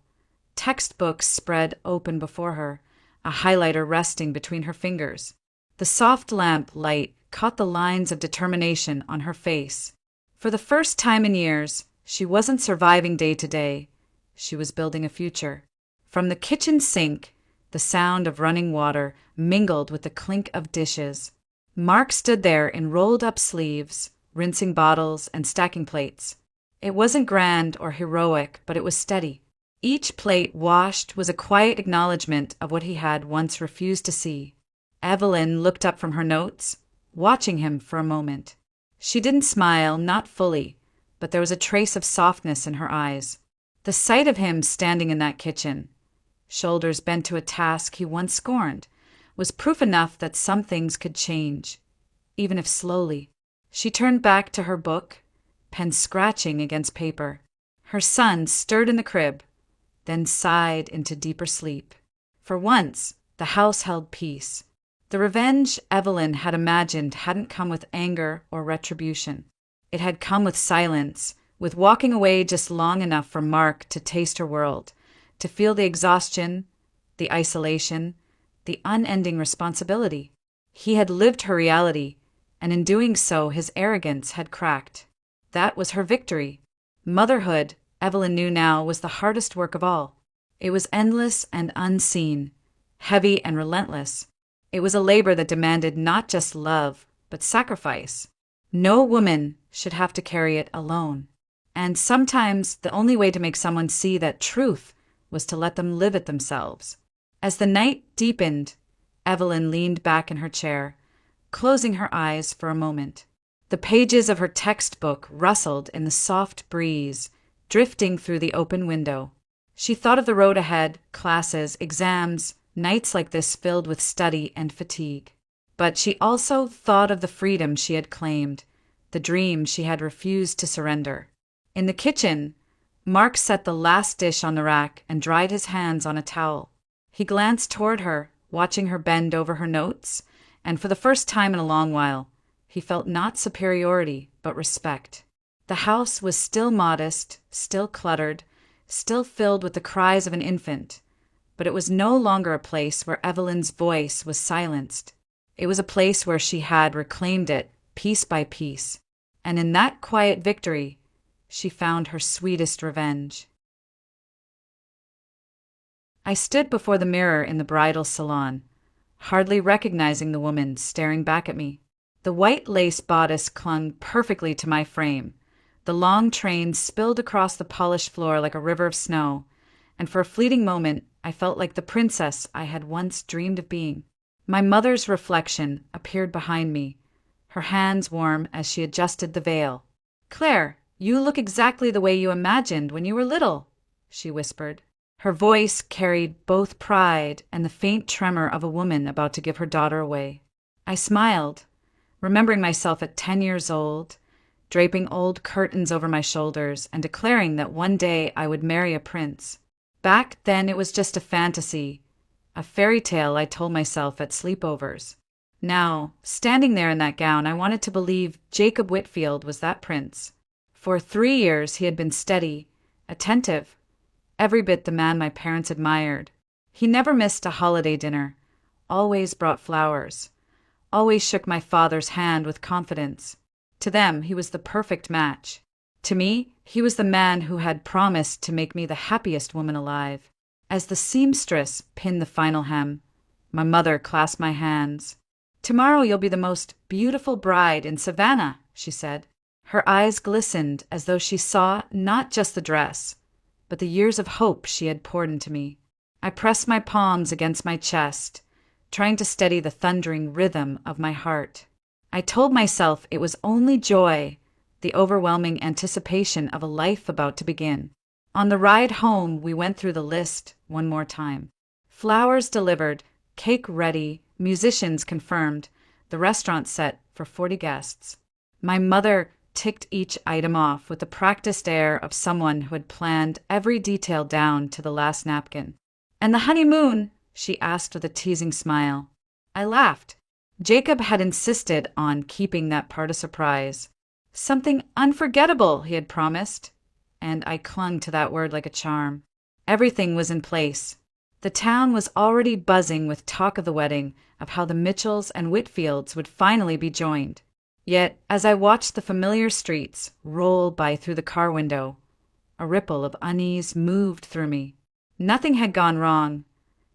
textbooks spread open before her, a highlighter resting between her fingers. The soft lamp light caught the lines of determination on her face. For the first time in years, she wasn't surviving day to day. She was building a future. From the kitchen sink, the sound of running water mingled with the clink of dishes. Mark stood there in rolled-up sleeves, rinsing bottles and stacking plates. It wasn't grand or heroic, but it was steady. Each plate washed was a quiet acknowledgement of what he had once refused to see. Evelyn looked up from her notes, watching him for a moment. She didn't smile, not fully, but there was a trace of softness in her eyes. The sight of him standing in that kitchen, shoulders bent to a task he once scorned, was proof enough that some things could change, even if slowly. She turned back to her book, pen scratching against paper. Her son stirred in the crib, then sighed into deeper sleep. For once, the house held peace. The revenge Evelyn had imagined hadn't come with anger or retribution. It had come with silence, with walking away just long enough for Mark to taste her world, to feel the exhaustion, the isolation, the unending responsibility. He had lived her reality, and in doing so his arrogance had cracked. That was her victory. Motherhood, Evelyn knew now, was the hardest work of all. It was endless and unseen, heavy and relentless. It was a labor that demanded not just love, but sacrifice. No woman should have to carry it alone. And sometimes the only way to make someone see that truth was to let them live it themselves. As the night deepened, Evelyn leaned back in her chair, closing her eyes for a moment. The pages of her textbook rustled in the soft breeze, drifting through the open window. She thought of the road ahead, classes, exams, nights like this filled with study and fatigue. But she also thought of the freedom she had claimed, the dream she had refused to surrender. In the kitchen, Mark set the last dish on the rack and dried his hands on a towel. He glanced toward her, watching her bend over her notes, and for the first time in a long while, he felt not superiority, but respect. The house was still modest, still cluttered, still filled with the cries of an infant, but it was no longer a place where Evelyn's voice was silenced. It was a place where she had reclaimed it, piece by piece, and in that quiet victory, she found her sweetest revenge. I stood before the mirror in the bridal salon, hardly recognizing the woman staring back at me. The white lace bodice clung perfectly to my frame. The long train spilled across the polished floor like a river of snow, and for a fleeting moment I felt like the princess I had once dreamed of being. My mother's reflection appeared behind me, her hands warm as she adjusted the veil. "Claire, you look exactly the way you imagined when you were little," she whispered. Her voice carried both pride and the faint tremor of a woman about to give her daughter away. I smiled, remembering myself at 10 years old, draping old curtains over my shoulders and declaring that one day I would marry a prince. Back then it was just a fantasy, a fairy tale I told myself at sleepovers. Now, standing there in that gown, I wanted to believe Jacob Whitfield was that prince. For 3 years he had been steady, attentive, every bit the man my parents admired. He never missed a holiday dinner, always brought flowers, always shook my father's hand with confidence. To them, he was the perfect match. To me, he was the man who had promised to make me the happiest woman alive. As the seamstress pinned the final hem, my mother clasped my hands. "Tomorrow you'll be the most beautiful bride in Savannah," she said. Her eyes glistened as though she saw not just the dress, but the years of hope she had poured into me. I pressed my palms against my chest, trying to steady the thundering rhythm of my heart. I told myself it was only joy, the overwhelming anticipation of a life about to begin. On the ride home, we went through the list one more time. Flowers delivered, cake ready, musicians confirmed, the restaurant set for 40 guests. My mother ticked each item off with the practiced air of someone who had planned every detail down to the last napkin. "And the honeymoon?" she asked with a teasing smile. I laughed. Jacob had insisted on keeping that part a surprise. Something unforgettable, he had promised, and I clung to that word like a charm. Everything was in place. The town was already buzzing with talk of the wedding, of how the Mitchells and Whitfields would finally be joined. Yet, as I watched the familiar streets roll by through the car window, a ripple of unease moved through me. Nothing had gone wrong,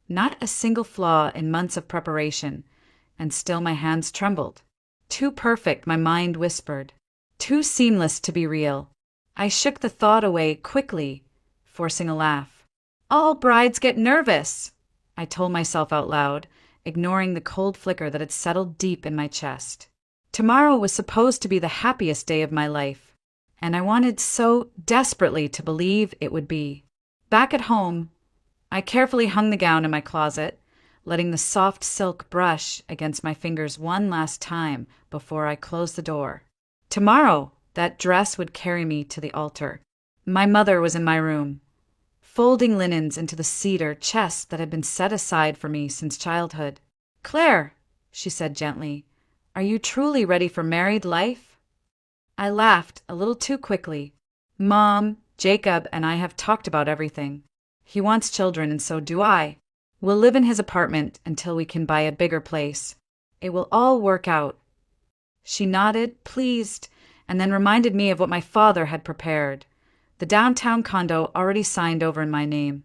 not a single flaw in months of preparation, and still my hands trembled. Too perfect, my mind whispered. Too seamless to be real. I shook the thought away quickly, forcing a laugh. "All brides get nervous," I told myself out loud, ignoring the cold flicker that had settled deep in my chest. Tomorrow was supposed to be the happiest day of my life, and I wanted so desperately to believe it would be. Back at home, I carefully hung the gown in my closet, letting the soft silk brush against my fingers one last time before I closed the door. Tomorrow, that dress would carry me to the altar. My mother was in my room, folding linens into the cedar chest that had been set aside for me since childhood. "Claire," she said gently, "are you truly ready for married life?" I laughed a little too quickly. "Mom, Jacob, and I have talked about everything. He wants children, and so do I. We'll live in his apartment until we can buy a bigger place. It will all work out." She nodded, pleased, and then reminded me of what my father had prepared. The downtown condo already signed over in my name.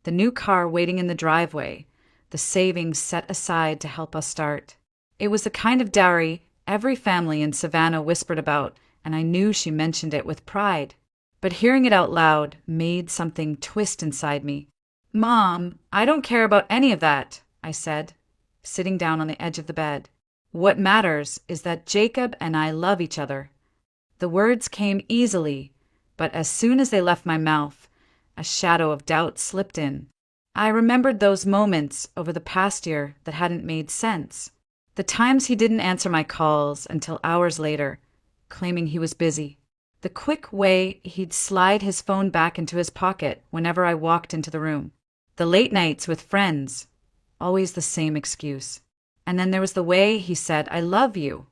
The new car waiting in the driveway. The savings set aside to help us start. It was the kind of dowry every family in Savannah whispered about, and I knew she mentioned it with pride. But hearing it out loud made something twist inside me. "Mom, I don't care about any of that," I said, sitting down on the edge of the bed. "What matters is that Jacob and I love each other." The words came easily, but as soon as they left my mouth, a shadow of doubt slipped in. I remembered those moments over the past year that hadn't made sense. The times he didn't answer my calls until hours later, claiming he was busy. The quick way he'd slide his phone back into his pocket whenever I walked into the room. The late nights with friends, always the same excuse. And then there was the way he said, "I love you."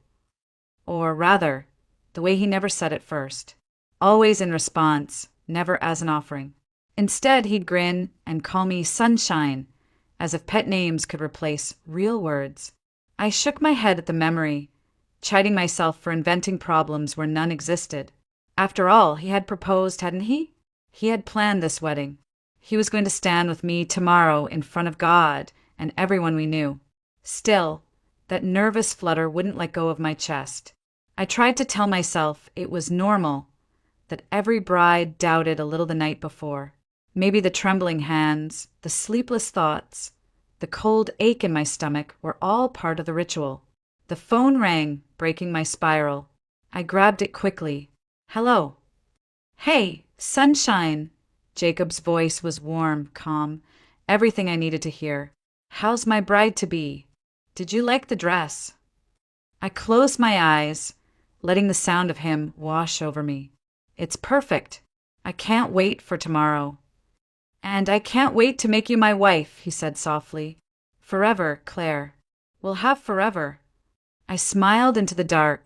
Or rather, the way he never said it first. Always in response, never as an offering. Instead, he'd grin and call me Sunshine, as if pet names could replace real words. I shook my head at the memory, chiding myself for inventing problems where none existed. After all, he had proposed, hadn't he? He had planned this wedding. He was going to stand with me tomorrow in front of God and everyone we knew. Still, that nervous flutter wouldn't let go of my chest. I tried to tell myself it was normal, that every bride doubted a little the night before. Maybe the trembling hands, the sleepless thoughts, the cold ache in my stomach were all part of the ritual. The phone rang, breaking my spiral. I grabbed it quickly. "Hello." "Hey, sunshine." Jacob's voice was warm, calm, everything I needed to hear. "How's my bride-to-be? Did you like the dress?" I closed my eyes, letting the sound of him wash over me. "It's perfect. I can't wait for tomorrow." "And I can't wait to make you my wife," he said softly. "Forever, Claire. We'll have forever." I smiled into the dark,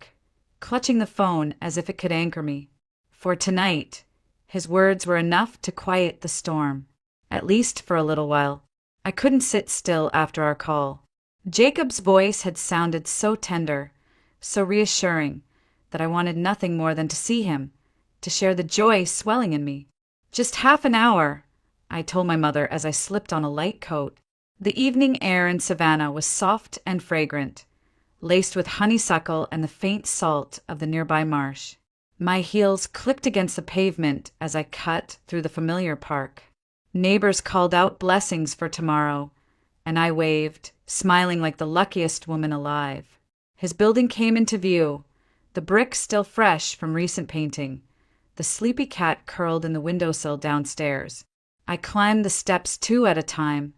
clutching the phone as if it could anchor me. For tonight, his words were enough to quiet the storm, at least for a little while. I couldn't sit still after our call. Jacob's voice had sounded so tender, so reassuring, that I wanted nothing more than to see him, to share the joy swelling in me. "Just half an hour," I told my mother as I slipped on a light coat. The evening air in Savannah was soft and fragrant, laced with honeysuckle and the faint salt of the nearby marsh. My heels clicked against the pavement as I cut through the familiar park. Neighbors called out blessings for tomorrow, and I waved, smiling like the luckiest woman alive. His building came into view, the bricks still fresh from recent painting, the sleepy cat curled in the windowsill downstairs. I climbed the steps 2 at a time,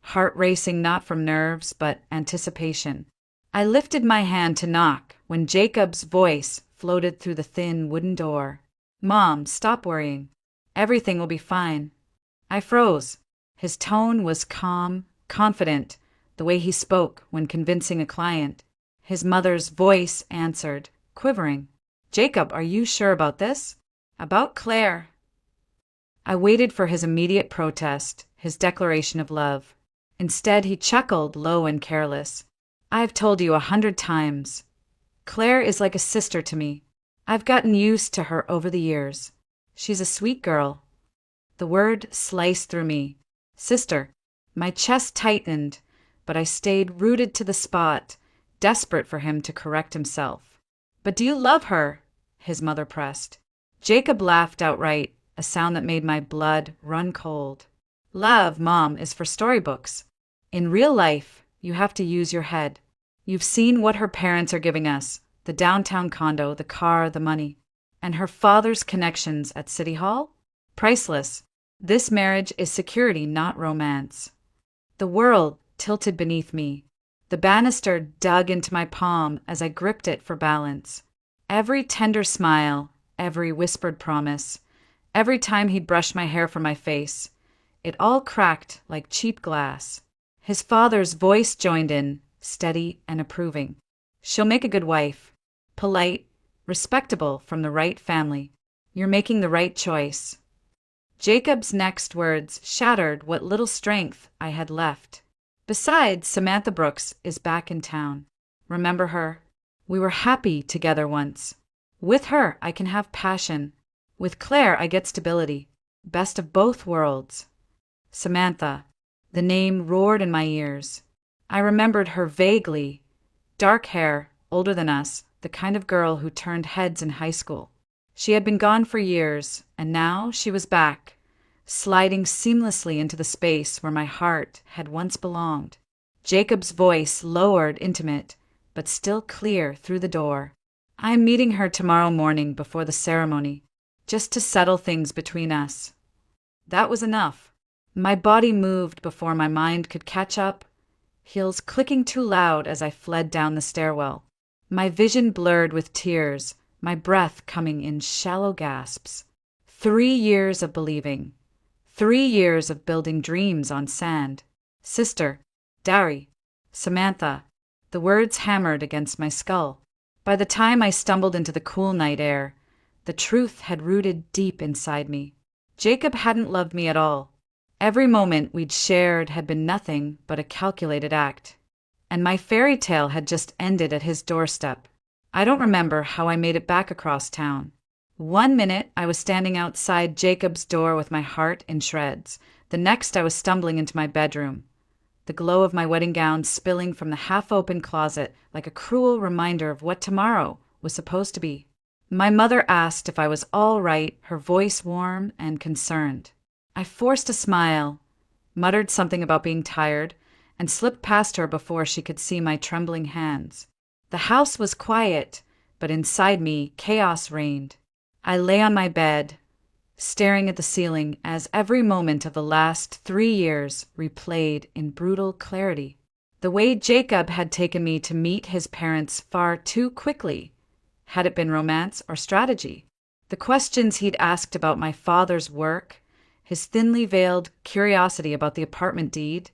heart racing not from nerves but anticipation. I lifted my hand to knock when Jacob's voice floated through the thin wooden door. "Mom, stop worrying. Everything will be fine." I froze. His tone was calm, confident, the way he spoke when convincing a client. His mother's voice answered, quivering. "Jacob, are you sure about this?" "About Claire." I waited for his immediate protest, his declaration of love. Instead, he chuckled, low and careless. "I've told you 100 times. Claire is like a sister to me. I've gotten used to her over the years. She's a sweet girl." The word sliced through me. Sister. My chest tightened, but I stayed rooted to the spot, desperate for him to correct himself. "But do you love her?" his mother pressed. Jacob laughed outright, a sound that made my blood run cold. "Love, Mom, is for storybooks. In real life, you have to use your head. You've seen what her parents are giving us, the downtown condo, the car, the money. And her father's connections at City Hall? Priceless. This marriage is security, not romance." The world tilted beneath me. The banister dug into my palm as I gripped it for balance. Every tender smile, every whispered promise, every time he'd brush my hair from my face, it all cracked like cheap glass. His father's voice joined in, steady and approving. "She'll make a good wife. Polite, respectable, from the right family. You're making the right choice." Jacob's next words shattered what little strength I had left. "Besides, Samantha Brooks is back in town. Remember her? We were happy together once. With her, I can have passion. With Claire, I get stability. Best of both worlds." Samantha. The name roared in my ears. I remembered her vaguely. Dark hair, older than us, the kind of girl who turned heads in high school. She had been gone for years, and now she was back, sliding seamlessly into the space where my heart had once belonged. Jacob's voice lowered, intimate, but still clear through the door. "I'm meeting her tomorrow morning before the ceremony, just to settle things between us." That was enough. My body moved before my mind could catch up, heels clicking too loud as I fled down the stairwell. My vision blurred with tears, my breath coming in shallow gasps. 3 years of believing. 3 years of building dreams on sand. Sister. Dari. Samantha. The words hammered against my skull. By the time I stumbled into the cool night air, the truth had rooted deep inside me. Jacob hadn't loved me at all. Every moment we'd shared had been nothing but a calculated act. And my fairy tale had just ended at his doorstep. I don't remember how I made it back across town. 1 minute I was standing outside Jacob's door with my heart in shreds. The next I was stumbling into my bedroom, the glow of my wedding gown spilling from the half-open closet like a cruel reminder of what tomorrow was supposed to be. My mother asked if I was all right, her voice warm and concerned. I forced a smile, muttered something about being tired, and slipped past her before she could see my trembling hands. The house was quiet, but inside me, chaos reigned. I lay on my bed, staring at the ceiling as every moment of the last 3 years replayed in brutal clarity. The way Jacob had taken me to meet his parents far too quickly. Had it been romance or strategy? The questions he'd asked about my father's work, his thinly veiled curiosity about the apartment deed,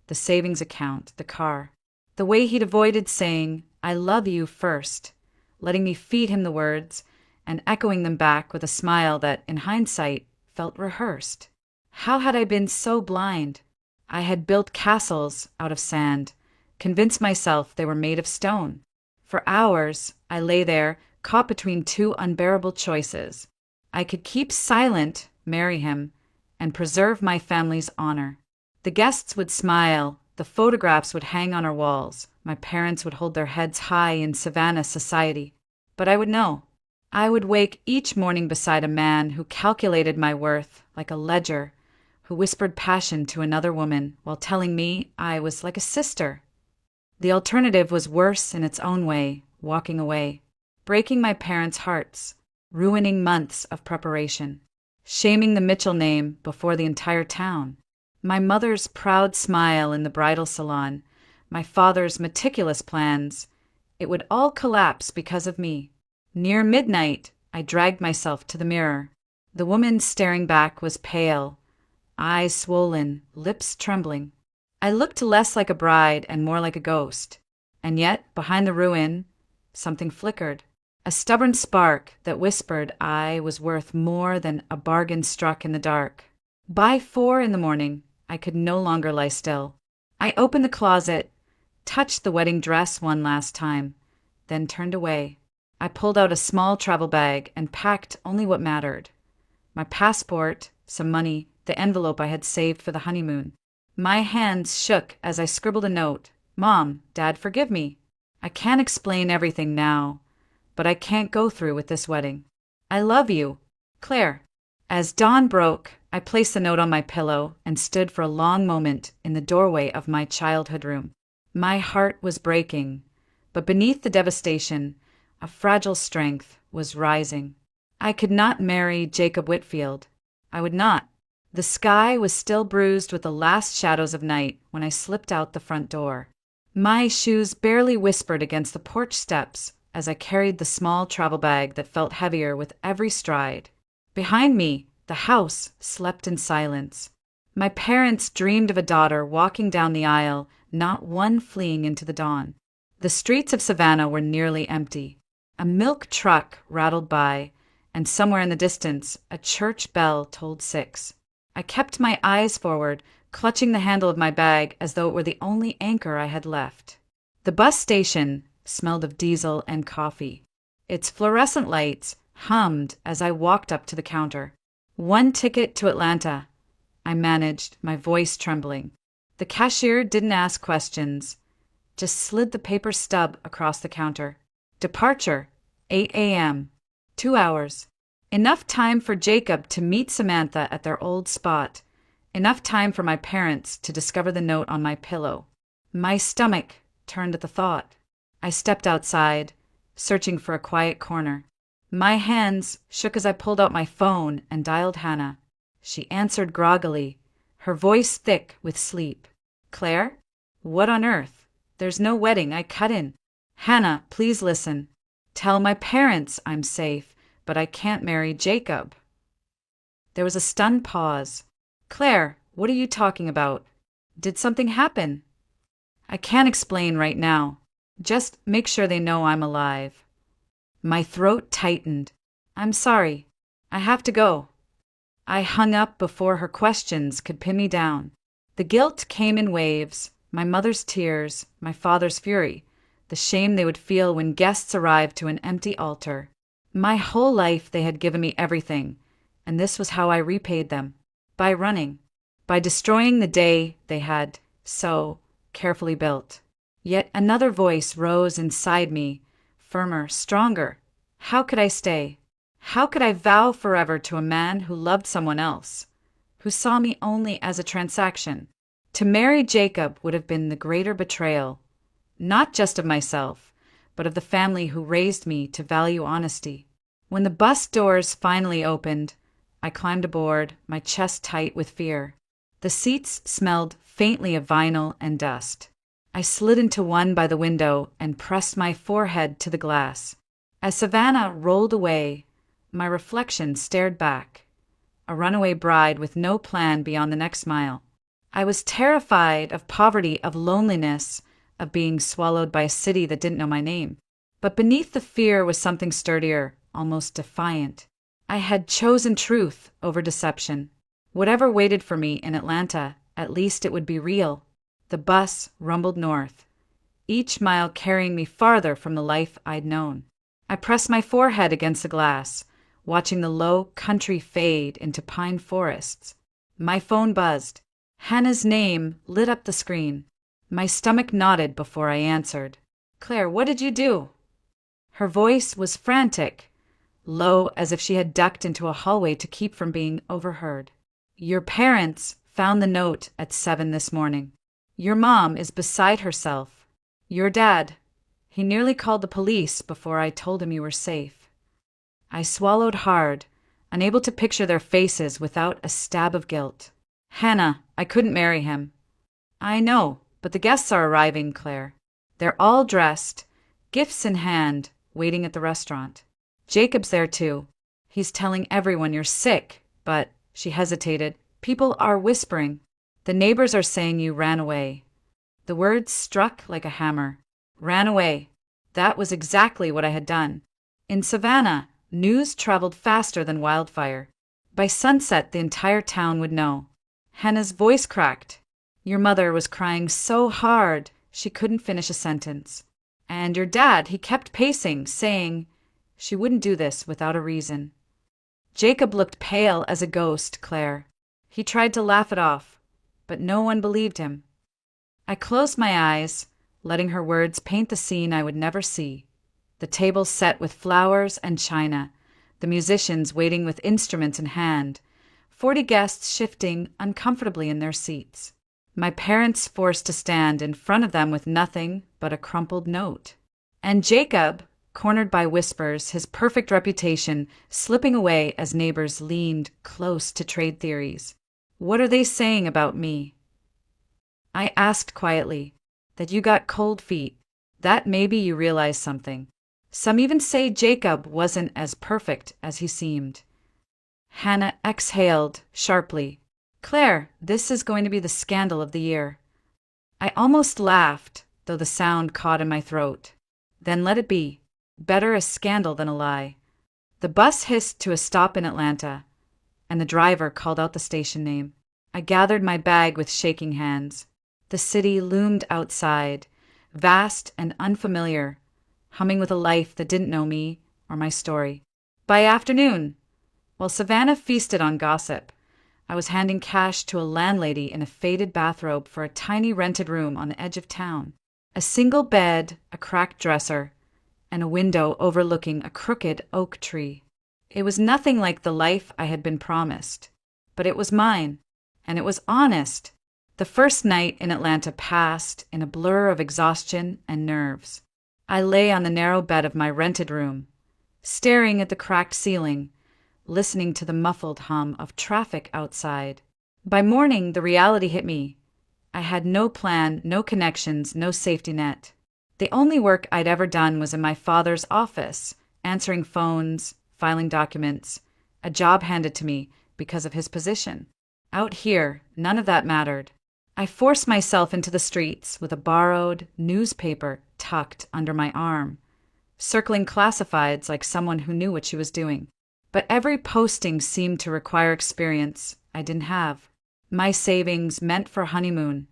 the savings account, the car. The way he'd avoided saying, "I love you" first, letting me feed him the words and echoing them back with a smile that, in hindsight, felt rehearsed. How had I been so blind? I had built castles out of sand, convinced myself they were made of stone. For hours, I lay there, caught between two unbearable choices. I could keep silent, marry him, and preserve my family's honor. The guests would smile, the photographs would hang on our walls, my parents would hold their heads high in Savannah society. But I would know. I would wake each morning beside a man who calculated my worth like a ledger, who whispered passion to another woman while telling me I was like a sister. The alternative was worse in its own way, walking away, breaking my parents' hearts, ruining months of preparation, shaming the Mitchell name before the entire town. My mother's proud smile in the bridal salon, my father's meticulous plans, it would all collapse because of me. Near midnight, I dragged myself to the mirror. The woman staring back was pale, eyes swollen, lips trembling. I looked less like a bride and more like a ghost. And yet, behind the ruin, something flickered. A stubborn spark that whispered I was worth more than a bargain struck in the dark. By 4 a.m, I could no longer lie still. I opened the closet, touched the wedding dress one last time, then turned away. I pulled out a small travel bag and packed only what mattered. My passport, some money, the envelope I had saved for the honeymoon. My hands shook as I scribbled a note. "Mom, Dad, forgive me. I can't explain everything now, but I can't go through with this wedding. I love you, Claire." As dawn broke, I placed the note on my pillow and stood for a long moment in the doorway of my childhood room. My heart was breaking, but beneath the devastation, a fragile strength was rising. I could not marry Jacob Whitfield. I would not. The sky was still bruised with the last shadows of night when I slipped out the front door. My shoes barely whispered against the porch steps as I carried the small travel bag that felt heavier with every stride. Behind me, the house slept in silence. My parents dreamed of a daughter walking down the aisle, not one fleeing into the dawn. The streets of Savannah were nearly empty. A milk truck rattled by, and somewhere in the distance, a church bell tolled 6. I kept my eyes forward, clutching the handle of my bag as though it were the only anchor I had left. The bus station smelled of diesel and coffee. Its fluorescent lights hummed as I walked up to the counter. 1 ticket to Atlanta, I managed, my voice trembling. The cashier didn't ask questions, just slid the paper stub across the counter. Departure, 8 a.m., 2 hours. Enough time for Jacob to meet Samantha at their old spot. Enough time for my parents to discover the note on my pillow. My stomach turned at the thought. I stepped outside, searching for a quiet corner. My hands shook as I pulled out my phone and dialed Hannah. She answered groggily, her voice thick with sleep. "Claire? What on earth? There's no wedding," I cut in. "Hannah, please listen. Tell my parents I'm safe, but I can't marry Jacob." There was a stunned pause. "Claire, what are you talking about? Did something happen?" "I can't explain right now. Just make sure they know I'm alive." My throat tightened. "I'm sorry. I have to go." I hung up before her questions could pin me down. The guilt came in waves, my mother's tears, my father's fury, the shame they would feel when guests arrived to an empty altar. My whole life they had given me everything, and this was how I repaid them. By running. By destroying the day they had so carefully built. Yet another voice rose inside me, firmer, stronger. How could I stay? How could I vow forever to a man who loved someone else, who saw me only as a transaction? To marry Jacob would have been the greater betrayal, not just of myself, but of the family who raised me to value honesty. When the bus doors finally opened, I climbed aboard, my chest tight with fear. The seats smelled faintly of vinyl and dust. I slid into one by the window and pressed my forehead to the glass. As Savannah rolled away, my reflection stared back, a runaway bride with no plan beyond the next mile. I was terrified of poverty, of loneliness, of being swallowed by a city that didn't know my name. But beneath the fear was something sturdier, almost defiant. I had chosen truth over deception. Whatever waited for me in Atlanta, at least it would be real. The bus rumbled north, each mile carrying me farther from the life I'd known. I pressed my forehead against the glass, watching the low country fade into pine forests. My phone buzzed. Hannah's name lit up the screen. My stomach knotted before I answered. "Claire, what did you do?" Her voice was frantic, low as if she had ducked into a hallway to keep from being overheard. "Your parents found the note at 7 this morning. Your mom is beside herself. Your dad, he nearly called the police before I told him you were safe." I swallowed hard, unable to picture their faces without a stab of guilt. "Hannah, I couldn't marry him." "I know, but the guests are arriving, Claire. They're all dressed, gifts in hand, waiting at the restaurant. Jacob's there too. He's telling everyone you're sick, but," she hesitated, "people are whispering. The neighbors are saying you ran away." The words struck like a hammer. Ran away. That was exactly what I had done. In Savannah, news traveled faster than wildfire. By sunset, the entire town would know. Hannah's voice cracked. "Your mother was crying so hard she couldn't finish a sentence. And your dad, he kept pacing, saying she wouldn't do this without a reason." Jacob looked pale as a ghost, Claire. He tried to laugh it off, but no one believed him. I closed my eyes, letting her words paint the scene I would never see. The table set with flowers and china, the musicians waiting with instruments in hand, 40 guests shifting uncomfortably in their seats. My parents forced to stand in front of them with nothing but a crumpled note. And Jacob, cornered by whispers, his perfect reputation slipping away as neighbors leaned close to trade theories. "What are they saying about me?" I asked quietly. "That you got cold feet. That maybe you realize something. Some even say Jacob wasn't as perfect as he seemed." Hannah exhaled sharply. "Claire, this is going to be the scandal of the year." I almost laughed, though the sound caught in my throat. "Then let it be. Better a scandal than a lie." The bus hissed to a stop in Atlanta, and the driver called out the station name. I gathered my bag with shaking hands. The city loomed outside, vast and unfamiliar, humming with a life that didn't know me or my story. By afternoon, while Savannah feasted on gossip, I was handing cash to a landlady in a faded bathrobe for a tiny rented room on the edge of town. A single bed, a cracked dresser, and a window overlooking a crooked oak tree. It was nothing like the life I had been promised, but it was mine, and it was honest. The first night in Atlanta passed in a blur of exhaustion and nerves. I lay on the narrow bed of my rented room, staring at the cracked ceiling, listening to the muffled hum of traffic outside. By morning, the reality hit me. I had no plan, no connections, no safety net. The only work I'd ever done was in my father's office, answering phones, filing documents, a job handed to me because of his position. Out here, none of that mattered. I forced myself into the streets with a borrowed newspaper tucked under my arm, circling classifieds like someone who knew what she was doing. But every posting seemed to require experience I didn't have. My savings, meant for honeymoon,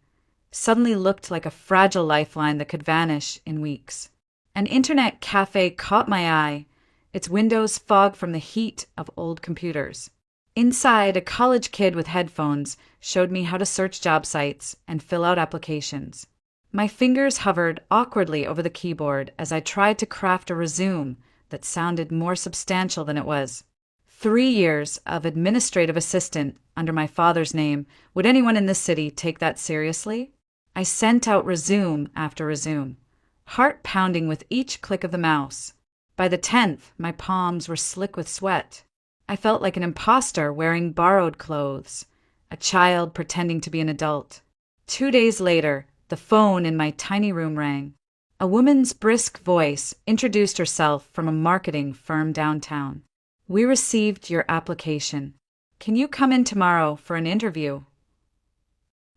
suddenly looked like a fragile lifeline that could vanish in weeks. An internet cafe caught my eye, its windows fogged from the heat of old computers. Inside, a college kid with headphones showed me how to search job sites and fill out applications. My fingers hovered awkwardly over the keyboard as I tried to craft a resume that sounded more substantial than it was. 3 years of administrative assistant under my father's name. Would anyone in this city take that seriously? I sent out resume after resume, heart pounding with each click of the mouse. By the 10th, my palms were slick with sweat. I felt like an imposter wearing borrowed clothes, a child pretending to be an adult. 2 days later, the phone in my tiny room rang. A woman's brisk voice introduced herself from a marketing firm downtown. "We received your application. Can you come in tomorrow for an interview?"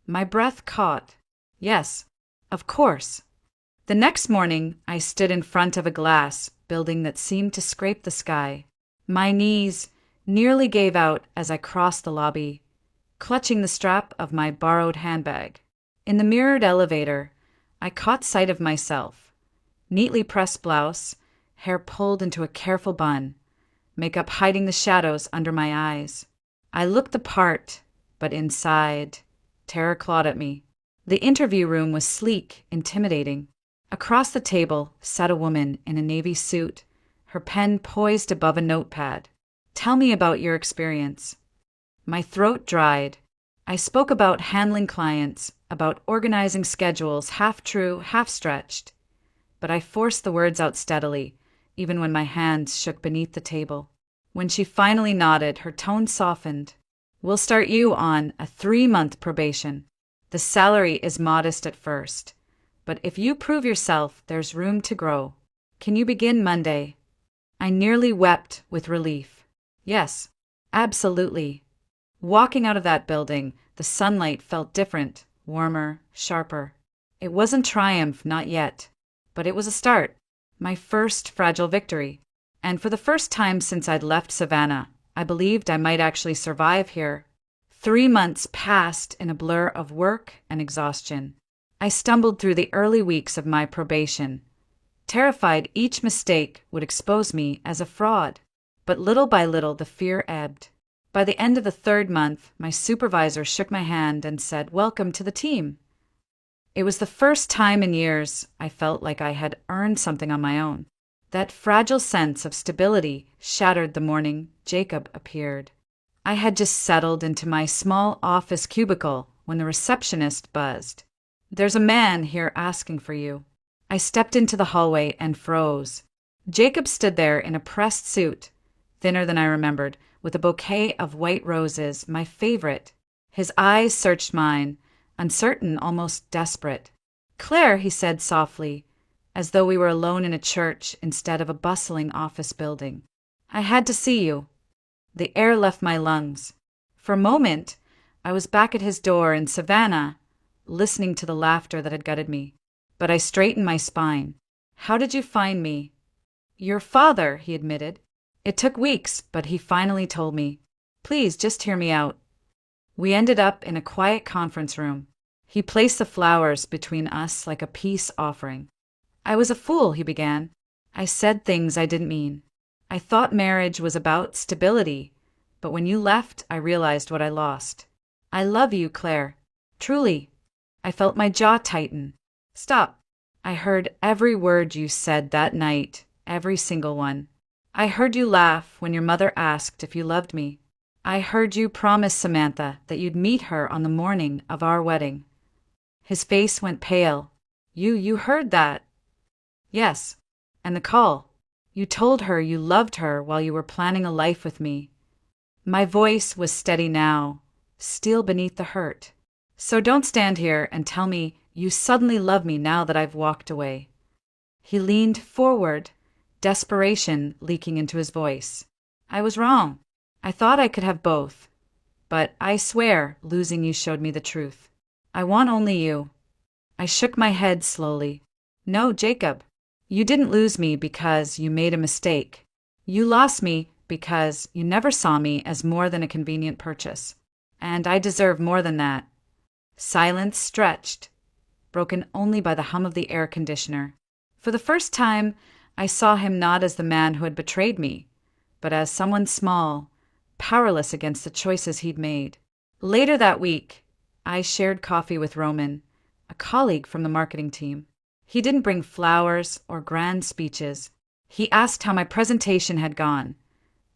My breath caught. Yes, of course. The next morning, I stood in front of a glass building that seemed to scrape the sky. My knees nearly gave out as I crossed the lobby, clutching the strap of my borrowed handbag. In the mirrored elevator, I caught sight of myself. Neatly pressed blouse, hair pulled into a careful bun, makeup hiding the shadows under my eyes. I looked the part, but inside, terror clawed at me. The interview room was sleek, intimidating. Across the table sat a woman in a navy suit, her pen poised above a notepad. "Tell me about your experience." My throat dried. I spoke about handling clients, about organizing schedules, half true, half stretched. But I forced the words out steadily, even when my hands shook beneath the table. When she finally nodded, her tone softened. "We'll start you on a 3-month probation. The salary is modest at first, but if you prove yourself, there's room to grow. Can you begin Monday?" I nearly wept with relief. Yes, absolutely. Walking out of that building, the sunlight felt different, warmer, sharper. It wasn't triumph, not yet, but it was a start, my first fragile victory. And for the first time since I'd left Savannah, I believed I might actually survive here. 3 months passed in a blur of work and exhaustion. I stumbled through the early weeks of my probation, terrified each mistake would expose me as a fraud. But little by little, the fear ebbed. By the end of the 3rd month, my supervisor shook my hand and said, "Welcome to the team." It was the first time in years I felt like I had earned something on my own. That fragile sense of stability shattered the morning Jacob appeared. I had just settled into my small office cubicle when the receptionist buzzed. "There's a man here asking for you." I stepped into the hallway and froze. Jacob stood there in a pressed suit, thinner than I remembered, with a bouquet of white roses, my favorite. His eyes searched mine, uncertain, almost desperate. "Claire," he said softly, as though we were alone in a church instead of a bustling office building. "I had to see you." The air left my lungs. For a moment, I was back at his door in Savannah, listening to the laughter that had gutted me. But I straightened my spine. "How did you find me?" "Your father," he admitted. "It took weeks, but he finally told me. Please, just hear me out." We ended up in a quiet conference room. He placed the flowers between us like a peace offering. "I was a fool," he began. "I said things I didn't mean. I thought marriage was about stability, but when you left, I realized what I lost. I love you, Claire. Truly." I felt my jaw tighten. "Stop. I heard every word you said that night, every single one. I heard you laugh when your mother asked if you loved me. I heard you promise Samantha that you'd meet her on the morning of our wedding." His face went pale. You heard that?" "Yes. And the call. You told her you loved her while you were planning a life with me." My voice was steady now, steel beneath the hurt. "So don't stand here and tell me you suddenly love me now that I've walked away." He leaned forward, desperation leaking into his voice. "I was wrong. I thought I could have both. But I swear losing you showed me the truth. I want only you." I shook my head slowly. "No, Jacob. You didn't lose me because you made a mistake. You lost me because you never saw me as more than a convenient purchase. And I deserve more than that." Silence stretched, broken only by the hum of the air conditioner. For the first time, I saw him not as the man who had betrayed me, but as someone small, powerless against the choices he'd made. Later that week, I shared coffee with Roman, a colleague from the marketing team. He didn't bring flowers or grand speeches. He asked how my presentation had gone,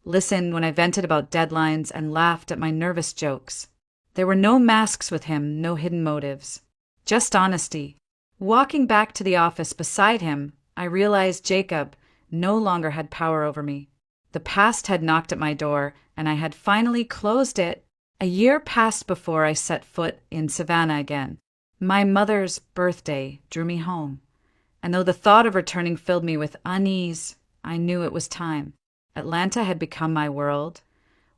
listened when I vented about deadlines, and laughed at my nervous jokes. There were no masks with him, no hidden motives. Just honesty. Walking back to the office beside him, I realized Jacob no longer had power over me. The past had knocked at my door, and I had finally closed it. A year passed before I set foot in Savannah again. My mother's birthday drew me home, and though the thought of returning filled me with unease, I knew it was time. Atlanta had become my world.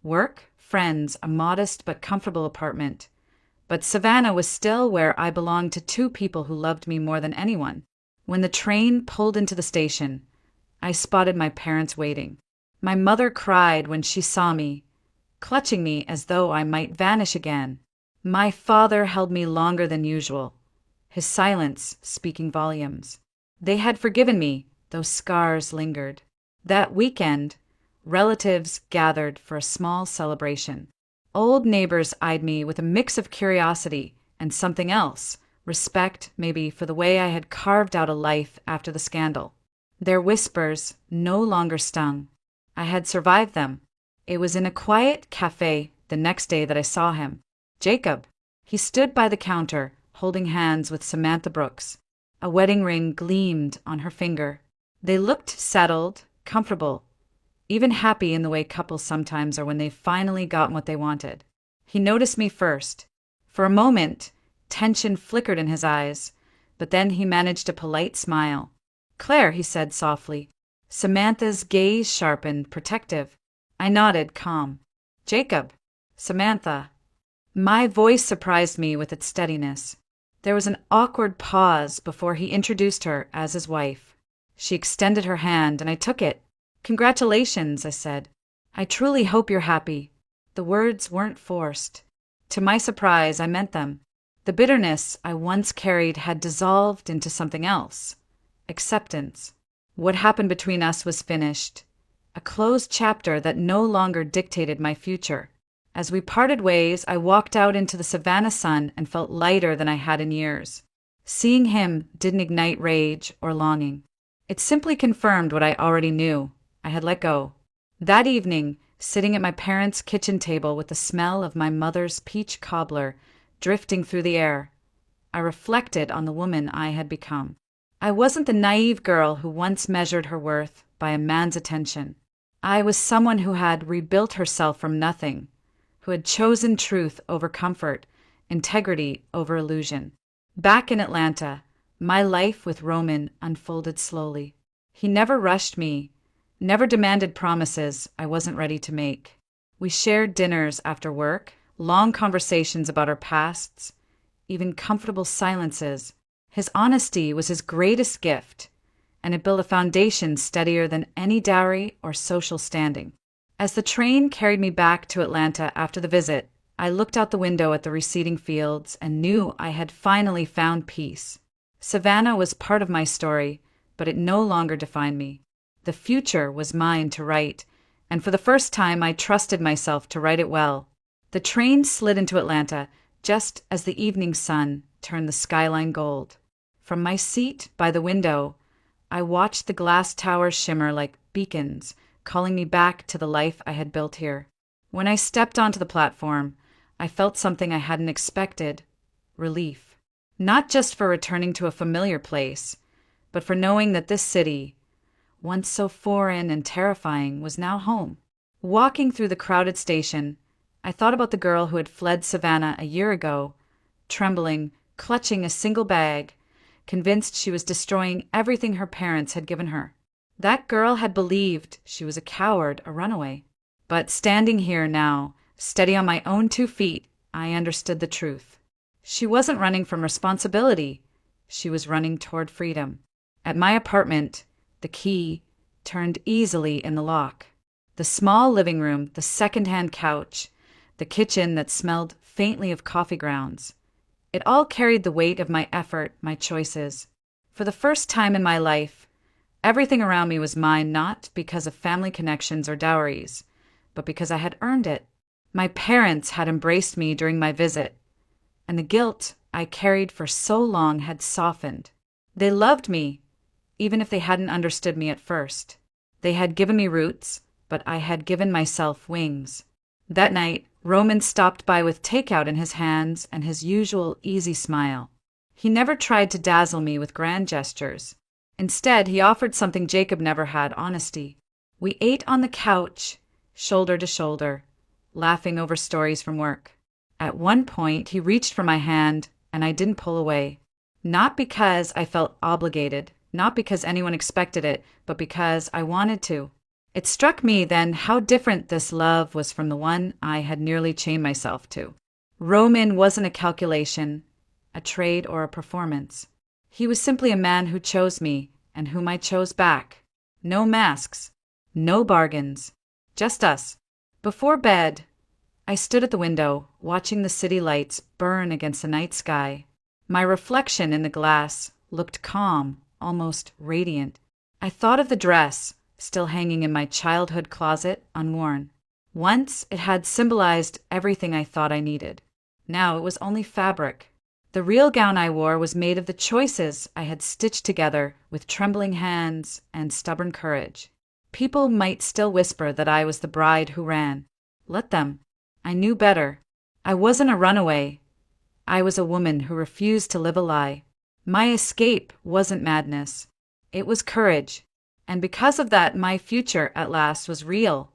Work, friends, a modest but comfortable apartment. But Savannah was still where I belonged to two people who loved me more than anyone. When the train pulled into the station, I spotted my parents waiting. My mother cried when she saw me, clutching me as though I might vanish again. My father held me longer than usual, his silence speaking volumes. They had forgiven me, though scars lingered. That weekend, relatives gathered for a small celebration. Old neighbors eyed me with a mix of curiosity and something else, respect maybe for the way I had carved out a life after the scandal. Their whispers no longer stung. I had survived them. It was in a quiet cafe the next day that I saw him. Jacob. He stood by the counter, holding hands with Samantha Brooks. A wedding ring gleamed on her finger. They looked settled, comfortable, even happy in the way couples sometimes are when they've finally gotten what they wanted. He noticed me first. For a moment, tension flickered in his eyes, but then he managed a polite smile. "Claire," he said softly. Samantha's gaze sharpened, protective. I nodded, calm. "Jacob." "Samantha." My voice surprised me with its steadiness. There was an awkward pause before he introduced her as his wife. She extended her hand, and I took it. "Congratulations," I said. "I truly hope you're happy." The words weren't forced. To my surprise, I meant them. The bitterness I once carried had dissolved into something else. Acceptance. What happened between us was finished. A closed chapter that no longer dictated my future. As we parted ways, I walked out into the Savannah sun and felt lighter than I had in years. Seeing him didn't ignite rage or longing. It simply confirmed what I already knew. I had let go. That evening, sitting at my parents' kitchen table with the smell of my mother's peach cobbler drifting through the air, I reflected on the woman I had become. I wasn't the naive girl who once measured her worth by a man's attention. I was someone who had rebuilt herself from nothing, who had chosen truth over comfort, integrity over illusion. Back in Atlanta, my life with Roman unfolded slowly. He never rushed me, never demanded promises I wasn't ready to make. We shared dinners after work, long conversations about our pasts, even comfortable silences. His honesty was his greatest gift, and it built a foundation steadier than any dowry or social standing. As the train carried me back to Atlanta after the visit, I looked out the window at the receding fields and knew I had finally found peace. Savannah was part of my story, but it no longer defined me. The future was mine to write, and for the first time I trusted myself to write it well. The train slid into Atlanta just as the evening sun turned the skyline gold. From my seat by the window, I watched the glass towers shimmer like beacons, calling me back to the life I had built here. When I stepped onto the platform, I felt something I hadn't expected: relief. Not just for returning to a familiar place, but for knowing that this city, once so foreign and terrifying, was now home. Walking through the crowded station, I thought about the girl who had fled Savannah a year ago, trembling, clutching a single bag, convinced she was destroying everything her parents had given her. That girl had believed she was a coward, a runaway. But standing here now, steady on my own 2 feet, I understood the truth. She wasn't running from responsibility. She was running toward freedom. At my apartment, the key turned easily in the lock. The small living room, the second-hand couch, the kitchen that smelled faintly of coffee grounds. It all carried the weight of my effort, my choices. For the first time in my life, everything around me was mine not because of family connections or dowries, but because I had earned it. My parents had embraced me during my visit, and the guilt I carried for so long had softened. They loved me, even if they hadn't understood me at first. They had given me roots, but I had given myself wings. That night, Roman stopped by with takeout in his hands and his usual easy smile. He never tried to dazzle me with grand gestures. Instead, he offered something Jacob never had: honesty. We ate on the couch, shoulder to shoulder, laughing over stories from work. At one point, he reached for my hand, and I didn't pull away. Not because I felt obligated, not because anyone expected it, but because I wanted to. It struck me then how different this love was from the one I had nearly chained myself to. Roman wasn't a calculation, a trade, or a performance. He was simply a man who chose me, and whom I chose back. No masks, no bargains, just us. Before bed, I stood at the window, watching the city lights burn against the night sky. My reflection in the glass looked calm, almost radiant. I thought of the dress, still hanging in my childhood closet, unworn. Once it had symbolized everything I thought I needed. Now it was only fabric. The real gown I wore was made of the choices I had stitched together with trembling hands and stubborn courage. People might still whisper that I was the bride who ran. Let them. I knew better. I wasn't a runaway. I was a woman who refused to live a lie. My escape wasn't madness. It was courage. And because of that, my future, at last, was real.